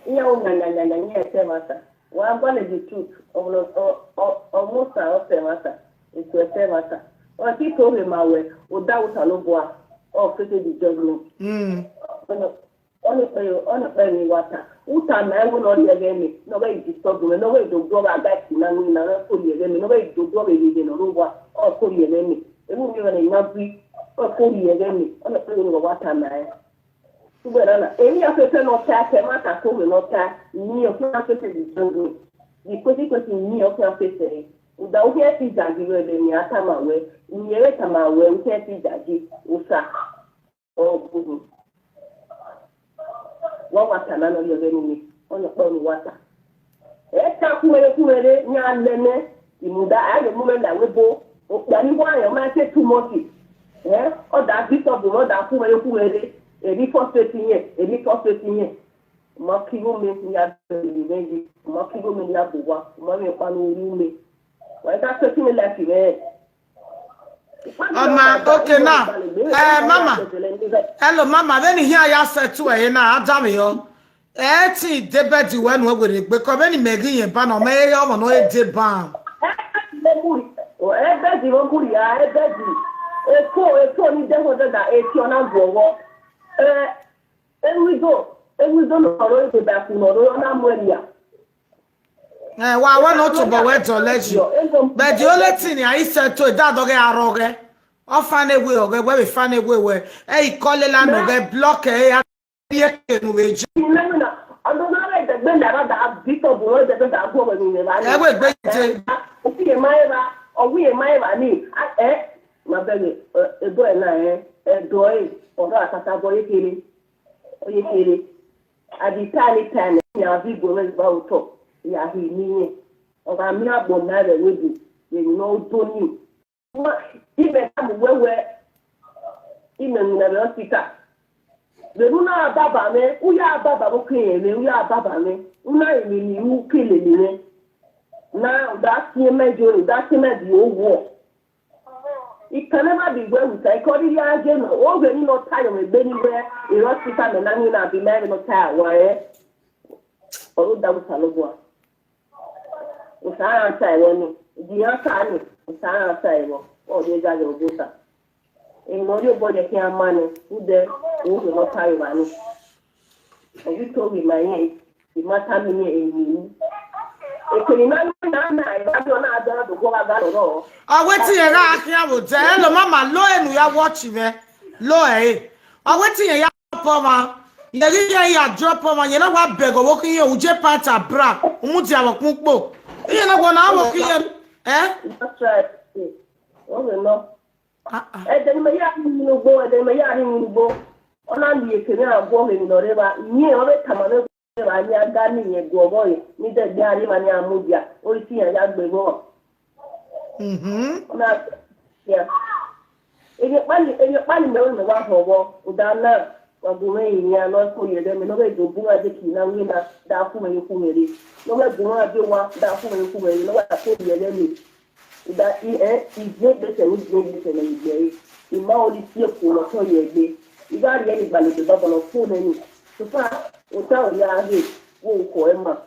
Ìyá òun nànyànyànyà ìyá ẹ̀tẹ̀ màtà. Wọ́n á gbọ́dọ̀ di truth ọmọ sàn ọ̀fẹ́ màtà. Ètù ẹ̀tẹ̀ màtà. Wọ́n ti tó rè máa wẹ̀ ọ̀dà òtà ló bọ̀ à ọ̀ fẹ́fẹ́ di judgment. Ọ̀nà pẹ̀ ní wàtà. Uta na ewu na ọdị ege mi n'ọba disturb me n'ọba idogbo ọba agati na nwi na kori ege mi n'ọba idogbo ọba ege na n'ụgwọ ọ kori ege mi ewu mi na ina bi ọ kori ege mi ọ na pere n'ụwa wata na ya tugbera na eni afefe n'ọta ke maka ka oge n'ọta ni ọkụ afefe di jongo di kwesi ni ọkụ afefe ụda ohe ti jaji wele ni ata ma we nyere ta ma we ohe ti jaji ụsa ọ bụrụ wọ́n wá tà lánàá yọ̀ lẹ́nu mi wọ́n yọ pé òun wá tà. Ẹ̀ka kúmẹ̀rẹ̀ ní alẹ́nẹ́ ìmúdá ayé múmẹ́lá wébó òpè àníwọ̀ àyàn máa ṣe too much. Ọ̀dà bíṣọ̀bù ọ̀dà kúmẹ̀rẹ̀ èrí fọ́sẹ̀tì yẹn. Mọ kí ló mi ní abẹ́rẹ́ méjì mọ kí ló mi ní abùwá mọ mi pa lórí mi. Wọ́n ká pé kí mi lẹ́sìn rẹ̀. Okay now. Mama. Hello, Mama. Then here ya said to her na Adam yo. Ti debe di when we go because when megi yen ba no me yo mo no e de ban. Ebedi won buri ya ebedi. Eko ni de ho da eti ona gbowo. Ewido no ro e ba ku no ro na mo elia. Wa want to but wait to let you. But the only thing I said to that dog aroge. O fan away oge we fan away we. E call la no ge block e ya ke no we ji. Na ando na re de gbe na da bito bo de da go we ni ba. E we gbe je. O fi mai ba ni. Ma be e do e na do e o do atata bo ye kere. O ye kere. Adi tani ya vi bo me ba o to. Ya hi ni ọba mi agbo na re wedu ye no do ni ibe ta mu wewe ime na re hospital le na baba me u ya baba bo kele le u ya baba me una emi ni u kele ni na da ti mejo da ti me bi owo it can never be well with I call it ya je no o gbe ni no tayo me gbe ni we e hospital me na ni na bi me no tayo wa o da bu salobo Usara ata iwo ni idiyan ka ni usara ata iwo o de jaje obuta mo ri obo je ki amani ude o se lo kai wa ni o bi to wi ma yin imata mi ni emi ekeni na iba do na ada do go ga lo Wetin ye ra akin abo je hello mama lo enu ya watch me lo wetin ye ya pop ma ye ri ya drop ma ye na wa beg owo kin ye uje panta bra mu ti awon kun po iye na gona awo kin that's right o no de me ya ni no go de me ya ni go ona li ekeni agbo me no re ba ni o re tamale ba ni aga ni ye go boy ni de ga ni ma ni amudia o ti yan ya gbe go ona ya eye pani me o me wa howo udana Wabume inya no ko yede me no be do bunga de ki na wina da ku me ku mere no be bunga de wa da ku me ku mere no wa ko yede me da je de se ni je ima o li tie ku no to yede iga ri ni gbale de baba no fu ne ni so fa o ta o ya he wo ko ema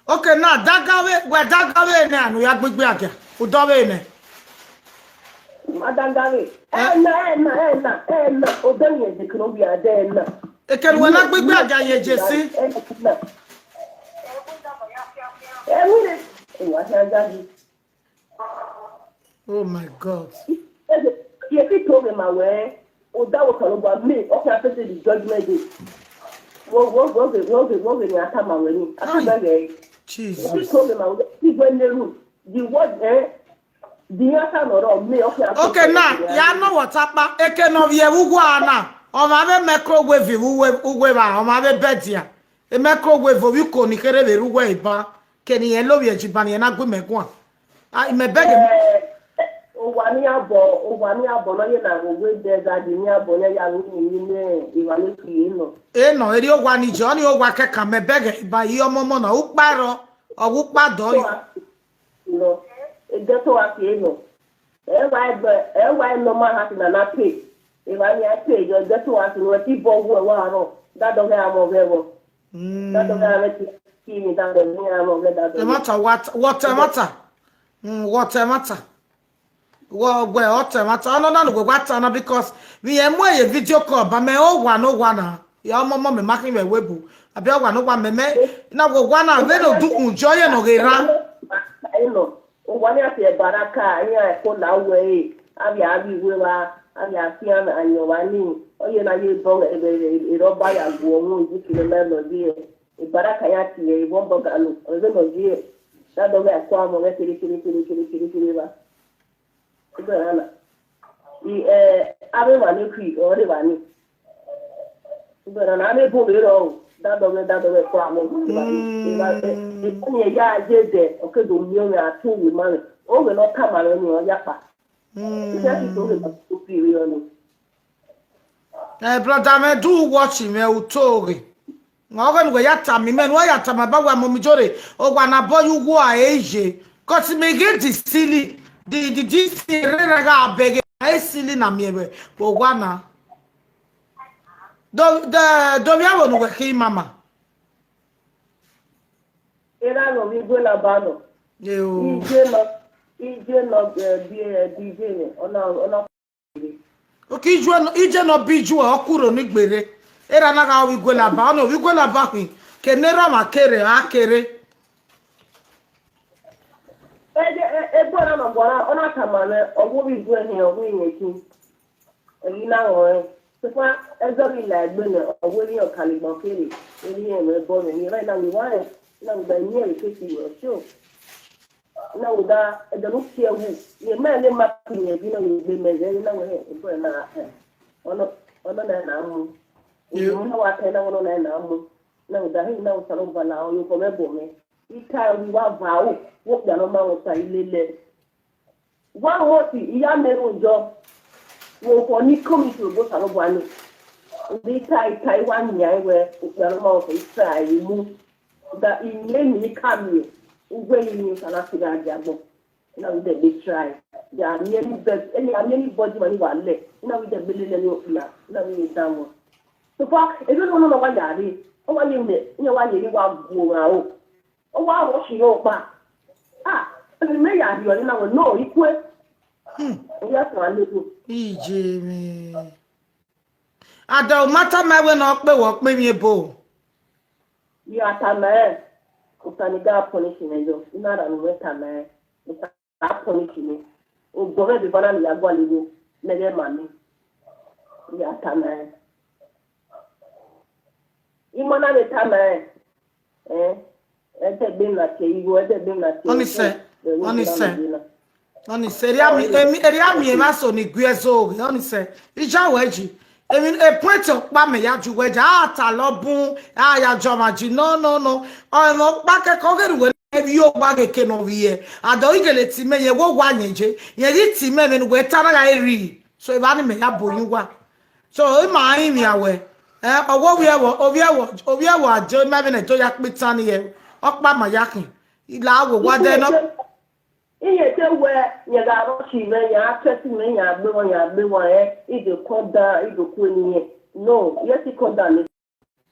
okay now dagawe na anu ya gbegbe aja udowe ne madangare na odenye dikro bi ade na ekelu we na gbegbe aja ye jesi oh my god you fit tell me my way oda wo kan gba me o can face the judgment day wo ni ata ma we ni ata be Jesus you fit tell me my way people in the room the word the ata no ro me o can okay now ya know what apa eke no ye wugu ana o ma be microwave uwe ba o ma be bedia e microwave wi ko ni kere be ruwe iba keni ye lo ye jiban ye na gbe megun ah me beg Owa ni abo no ye na ogwe de ga di ni abo ya ni ni iwa ni ki no. No eri ogwa ni jo ni ogwa keka me beg iba yi omomo na uparo owu pado No. E de to ati no. E wa no ma ha na pay. E wa ni a pay jo de to ati no ti bo wo wa ro. Da do ga mo ve wo. Da do ga me ti ni da do ni a mo ve da do. E matter what matter. What matter. Well, I don't know what na because we am a video call, but me oh one na. Ya mama me making me webu. Abi o one me na go one na we no do enjoy no gera. I know. O one ya se baraka ya ko na we. Abi we wa abi afia na anyo wani. O ye na ye bo e ro ba ya go mu ji kile me no die. E baraka ya ti e bo bo ga no. O ze no die. Da do we kwa mo we kiri ba. Abe wani kwi ore wani na me bo ro da do we kwa mo ni ya jede o ke do mi o ya tu wi ma o we no ka ma ni o ya pa ti to le to pi ri oni brother me do watch me utori ngoga ngo ya ta mi me no ya ta ma ba wa mo mi jore o gwa na boy ugwo a eje cause me get the silly the DC rega bege ai silly na miebe bo gwana do ya wonu we ki mama era no mi go la bano yo ije no DJ ni ona okay ije no biju okuro ni gbere era na ga wi go la ba no wi go la ba hin kenera ma kere akere Ebora no bora ona kamane owo bi du ehin owo yin eyi na wo so fa ezori la egbe ne owo ni o kaligbon kere eri en me bo ni right now we want na we da ni e ke ti wo show na we da e da lu ti ewu ni me le ma ti ni bi no ni gbe meje na we e bo na ono na mu yo na wa te na ono na mu na we da hi na o saro ba na o yo ko me bo me ita wi wa va o wo ya no ma wo sa ilele wa wo ti iya meru jo wo ko ni komi to bo sa ro bwa ni ndi tai wa nya we o ya no ma wo sa imu da inye ni kami ugwe ni sa na siga jabo na we dey try ya ni any body mani wa le na we dey belele ni o na we dawo so fa e no wa ya ri o wa ni ne wa ye ri wa gbo ra o wa wo shi o pa me ya ri na wo no ikwe ya so aleku ije mi ada mata me we no pe wo pe mi ebo ya ta me utaniga punishment yo ina ra no ta me ta punishment o gore bi bana ya gwa liwo mele mami ya ta me imona le ta me Oni se eri ami e ma so ni guezo oni se ija weji emi e point pa me ya ju weja ata lobun aya jo ma ji no ono pa ke ko geru we ebi o gba ke no wie ado igele ti me ye wo wa nyeje ye ri ti me me we tara ga eri so e ba ni me ya boyin wa so e ma yin mi awe owo obi ewo ajo ma be ne to ya pitan ye okpa ma yakin ila wo wa de no iye te we ye ga ro chi me ya tete me ya gbe won e ide ko da ide ko ni no yes ko da ni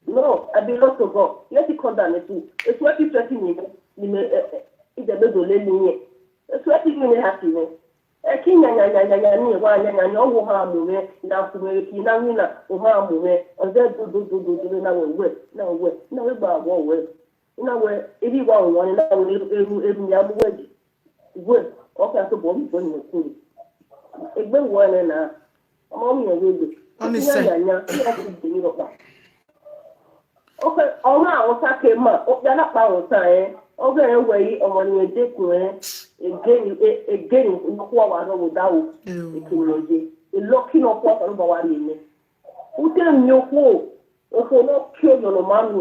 No, I belong to God. Yes, he called down too. It's what you twenty minutes. It's a bit of lenny. It's what you mean happiness. A king and one and no harm, now to make you now, or harm, or then do now way. No about one way. No way, if you want one, now every young way. Good, okay, to bomb when you're cool. It's been one and a mommy and baby. Only say. Okay, ọmọ àwọn sáké mà ó yá lápá àwọn sàn ẹ ọgbẹ́ ẹ wẹ̀ yìí ọmọ ni ẹ̀dẹ́kùn ẹ again ìnáwó àwọn àdánwò dáwò ìkìlọ̀ ọ̀jẹ̀ ìlọ́kìnà ọkọ̀ ọ̀sán ló bá wà ní ilẹ̀ ó tẹ̀ mí okó òfò náà kí ó yọ̀nà máa nù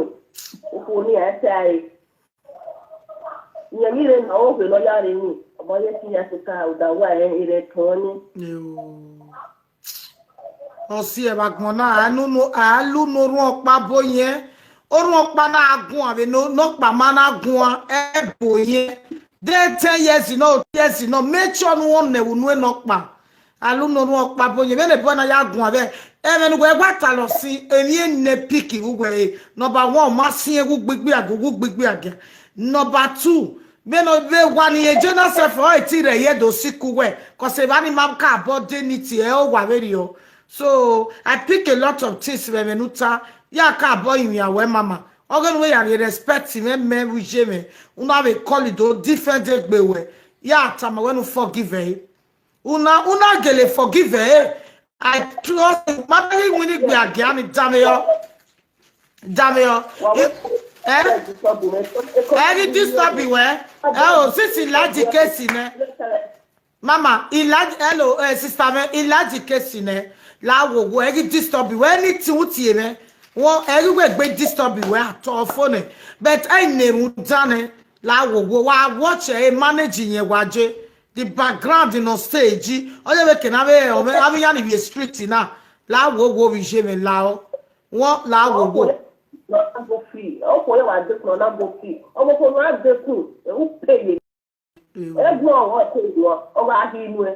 òfò ní ẹ̀ẹ́sẹ̀ ayé ìyẹn mi rẹ̀ náà ó fẹ́ lọ́yà rẹ̀ ní ọmọ yẹn ti yà sí ká ọ̀dàwọ̀ ẹ̀ ìrẹ̀ tán ní. Ọ̀sì ẹ̀ bá gbọ́n náà àálù nórú ọ̀pá bóyá. Orun okpa na agun ave no pa ma na agun ebo yen dey 10 years no make sure no one newu no okpa alu no okpa bo yen me bo na ya agun ave e me no gba ta lo si emi ne pick ugwe number 1 ma sin egu gbegbe aga number 2 me no be one ye jena se for eti re ye do siku we cause e ba ni ma ka body niti e o wa very o so I pick a lot of things we menuta ya ka boy in ya we mama ogun we ya respect me we jeme una we call it do different egbe we ya tama when you forgive una gele forgive I trust mama we win it be again damn yo any disturb we oh sisi laji case ne mama ilaji hello sister me ilaji case ne la wo any disturb we anything utie me won everywhere gbe disturb we ato phone but I neru dane la wo wa watch e manage yen waje the background in on stage o le ke na be o abi ya ni be street na la wo we je me la o won la wo na go free o ko le wa de ko na go free o mo ko na de ku e u pay egbon o ko o wa hi nu e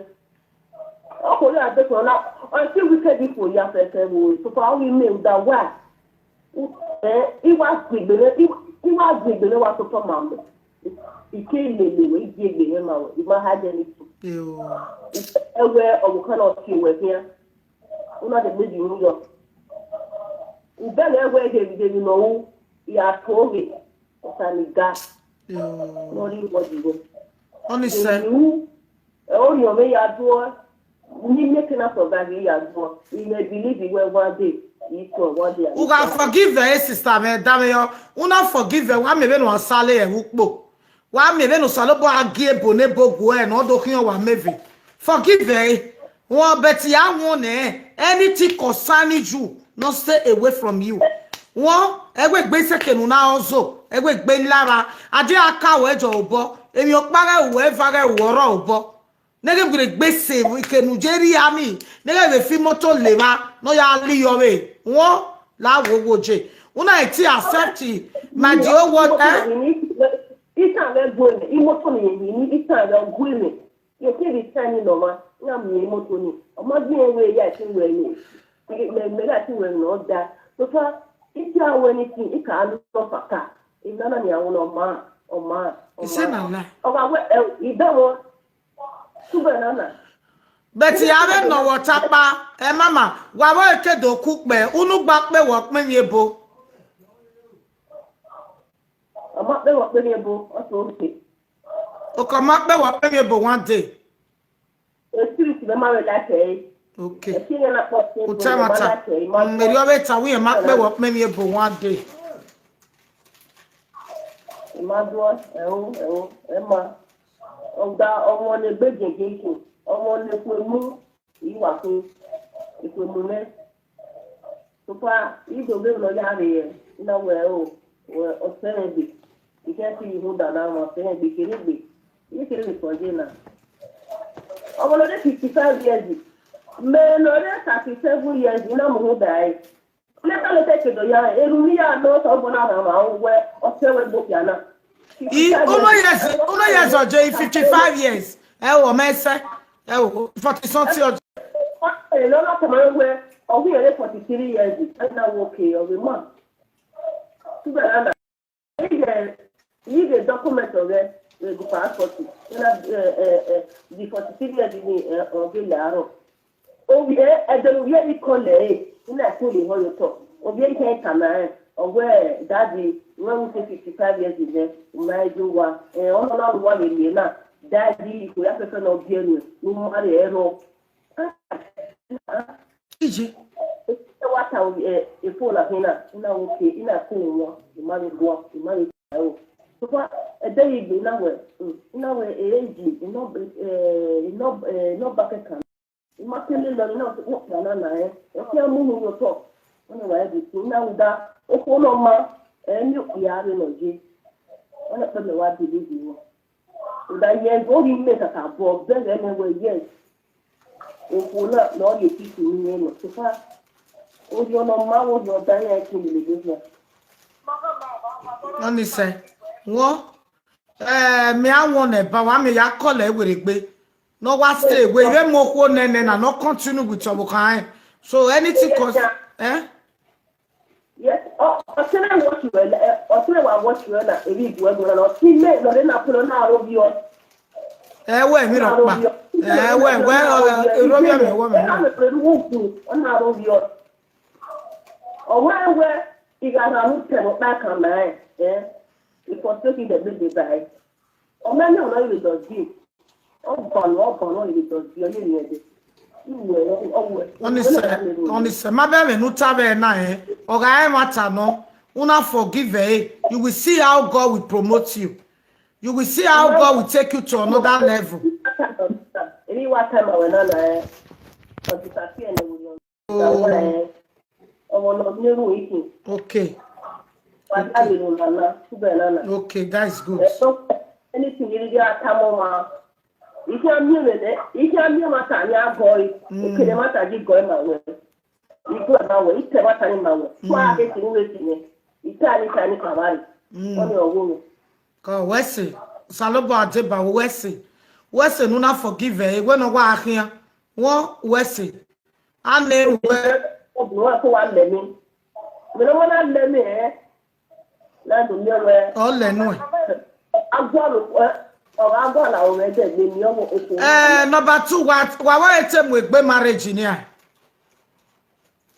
o ko le de ko na until we said before ya fe wo so for we name that why iwa gbegbe wa to for mam ike lele we gbegbe ma wo ima ha je ni ewe obukan o ti we here una de meji New York ubele ewe de ni no ya toge osaniga no ri wo di go only say o yo me ya do ni making up of that ya do we may believe we one day. You can forgive her, sister me dame yo. Una forgive her. Wa me be no sale e hukpo. Wa me be no sale bo agi ebo ne bogu e no do kin wa mevi. Forgive her. Won beti ya won e anything concerning you no stay away from you. Won egbe gbe sekenu na ozo egbe gbe lara ade aka we jo obo emi opara we vare woro obo. Nege gbe se ikenu jeri ami nege be fi moto lema no ya li yo we won la wo je una ti accept ma di o what ita le go ni imoto ni ita le go ni yo ke di tani no ma na mi moto ni omo bi ewe ya ti we ni me la ti we no da so fa ita we ni ti ika alu so faka inana ni awon o ma ise na la o ba we idawo but ya be no water pa mama wa wo kedo ku pe unu gba pe wo pin yebo ama pe wo pin yebo o so nti o ko ma pe wo pin yebo one day spirit be ma we la ke okay e tin na po o tamata me ri o be ta we ma pe wo pin yebo one day ma do ma ọgbà ọmọ ní gbẹgẹgẹ iko ọmọ ní pẹmú ìwà fún ìpẹmú mẹ tupa ìdògbé lọ yára yẹ náwó ẹ o ọsẹrẹgbẹ ìkẹ sí ìhun dáná ọmọ ọsẹrẹgbẹ kérégbè ìkérégbè sọjẹ náà ọmọ lọdẹ 55 years mẹ lọdẹ 37 years iná mọ hó dà ẹ lẹta lọtẹ kẹdọ yára èrú níyà náà sọgbọn náà àwọn wẹ ọsẹwẹ gbòkìá náà. Uno years ojo 55 years. Wo me se. Wo 40 something ojo. No no come we o we 43 years. Na okay o we man. Sugar, you document of the passport, the 46 years of the Laro. Oh, yeah, I don't really call it in a fully hollow talk. Oh, yeah, can't come or where daddy, when we say 55 years is there, my do one, and all one in the now. Daddy, who has a son of Jenny, no matter error. What I will a full of hina, in a okay, in a cool the money go up, the money go. So what a day be nowhere, age, no bucket can. You must tell them not what banana, okay, I'm moving your talk. Anyway, now that, oh, no, ma, and you are in a G. One of them, what believe you. That yes, all you make a car, Bob, then anyway, yes. If we not know you teach me, so far. Oh, you know, ma, what you're dying actually living. Let me say, what? Me, I want it, but I mean, I call it with it. No, what stay away, even more one and not continue with your kind. So anything cost, eh? Yes, or can I watch you? Or can I watch you? And I read you, or see me, or then I put on out of your. Wait, me not. Where, woman. I'm a little on out of your. Or where you got a hotel back on my, eh? It was taking the baby by. Or man, no, it does give. Oh, gone, it does be. Honestly, my baby, no tabe na eh. Oga matter no. Una forgive eh. You will see how God will promote you. You will see how God will take you to another level. Any what time I went on eh. Okay. Okay, that's good. Anything you get a you can't hear it. You can't hear my time. Yeah, boy. You can't matter. You go my way. You go my way. You can't matter my way. Why are you waiting? You can't come on your woman. Go Wesley. Salobo Adeba Wesley. Wesley, no not forgive her. When I walk here, what Wesley? I name where. One lemon. We don't want to let me. Not to know where. Oh, Lenway. I'm going to. Number 2, why item with be marriage in here?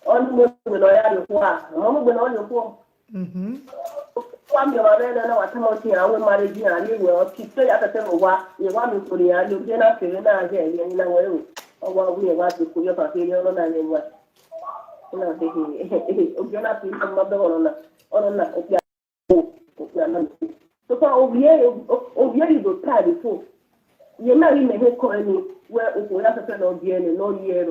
On the lawyer, on your phone. One year, I don't know what I will marry you, and you will keep say at the table. You want me for the year, you cannot feel it here, in a way. Or what we want to put your papilla on and what. You're not feeling some mother on that. So far, over here, you go tired before. You're not in a call any where we have to tell on the end, no year.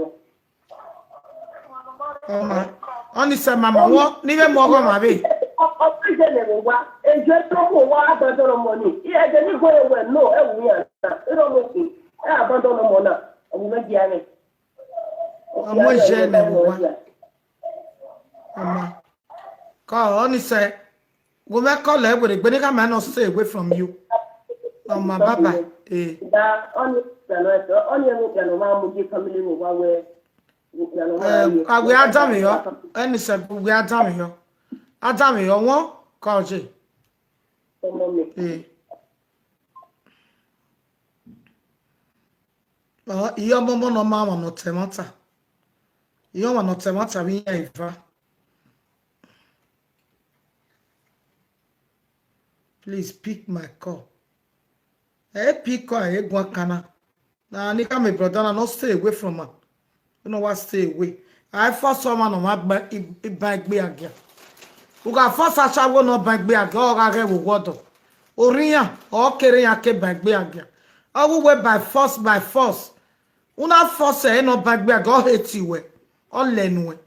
Only some mamma, what? Neither more, my baby. And just what I don't money. Yeah, then you go away. No, every year. I don't know. I don't know more. I will make you. Call only say. Go back call her with it, but I might not stay away from you. Oh, my baba. Eh. We are done here. And said, we are done here. I done here. One call J. Eh. Oh, your mama no mama no temata. You want no temata, we have. Please pick my call. Pick call, Guacana. Now, Nika, my brother, I not stay away from her. You know what? Stay away. I force someone on my bank me again. Who got force a child will not bank me again, or I get water. Oria, or carry a cake bank me again. I will wait by force. Una force no bank me again, hate you, or lenwe.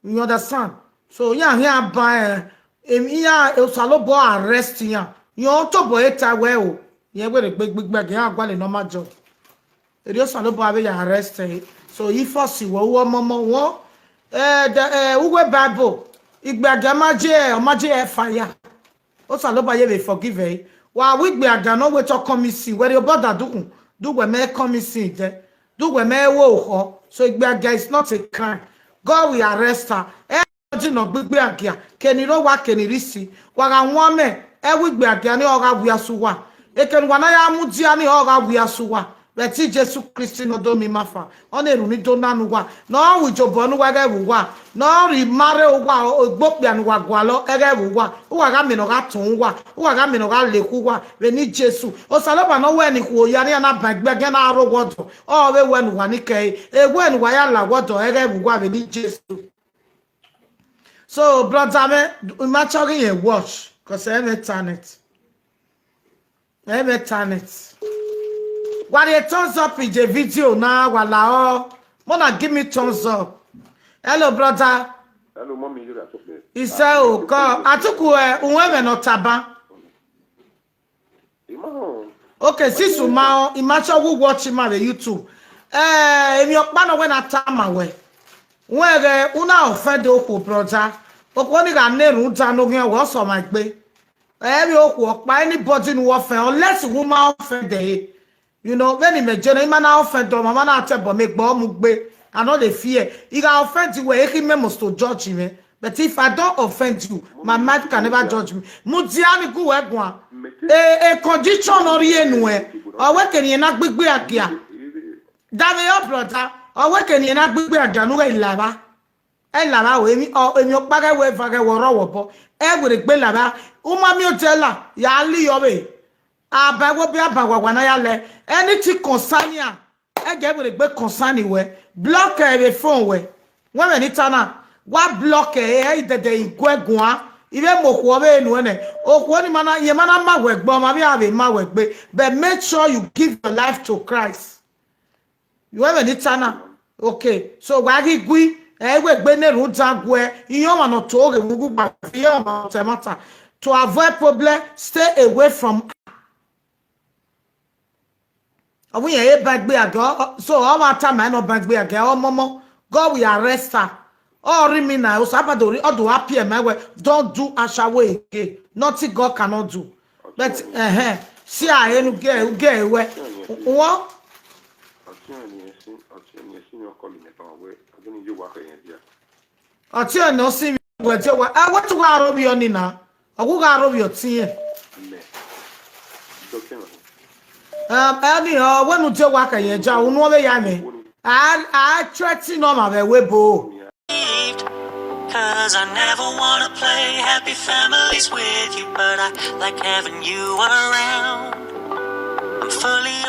You understand? So, yeah, here by. Emia Salobo arrest ya. You to boy eta well. You were a big bag, you are no my job. It is Salobo arrest. So if I see what mama who were Bible. Igbagamaje or Maje fire. O Salobo ye forgive eh. While we be agano we to come see where your brother do we may come see there. Do we may wo. So Igbaga is not a crime. God will arrest her. body no gbigbe agia keniro wa kenirisi waga nwame ewigbe agia ni oga wiasuwa ekenu na ya mudia ni oga wiasuwa beti Jesu Kristi no do mi mafa ona eru ni do nanu wa no wijobo nu wa ga wa no ri mare wa ogbopia nu wa gwalo ege wa wa ga mi no ga tun wa ga mi no ga leku wa be ni Jesu o saloba no we ni ku ya ni na bagbe ge na aro wodo o we we nu wa ni ke ewe nu wa ya la wodo ege wa be ni Jesu. So brother me ma chogi e watch cause I turn it. What a thumbs up in the video now, wala wanna give me thumbs up. Hello, brother. Hello, mommy. You are okay. He said, "Oh God, I took unwe no taba." Okay, sis uma imacho who watch him on YouTube. Emi okpa no when atama we. Where una offend oku brother. Okwo ni ga neru ta no gyan wo so ma gbe. Emi oku okpa anybody no offend unless woman offend dey. You know, when he journey, man, I offend them, man, I tell them, make bomb mugbe. I know they fear. He can offend you, he must to judge him. But if I don't offend you, my mind can never judge me. Mudiani go egwa. A condition or anywhere. Or what can you not be agia? Damn your brother. Or what can you not be agia? No way, lava. And lava, or in your bagger way, bagger, or robo. Every bella. Umami tella, yali away. Abawo bi abawa wana ya le anything concerning am e get we gbe concerning we block e phone we when we tana wa block e dede igwegun a ibe moku be enu ene okwo ni mana ye mana ma we gbo ma bi ave ma we gbe but make sure you give your life to Christ. You have any tana okay so wa gi gui e we gbe ne ru dagwe iyan ma no to re mugu gba fi o ma temata to avoid problem stay away from. We are back be so all my time I no back be again. Oh, Momo, God will arrest her. Oh, Rimina, Osabadori, or do happy my way. Don't do Ashawe again. Nothing God cannot do. But see, I ain't get away. What? I tell no see me. I want to go out of your Nina. I will go out of your team. Anyhow, when you tell Waka Yaja, who know the yame, I threaten on my webo. Cause I never wanna play happy families with you, but I like having you around. I'm fully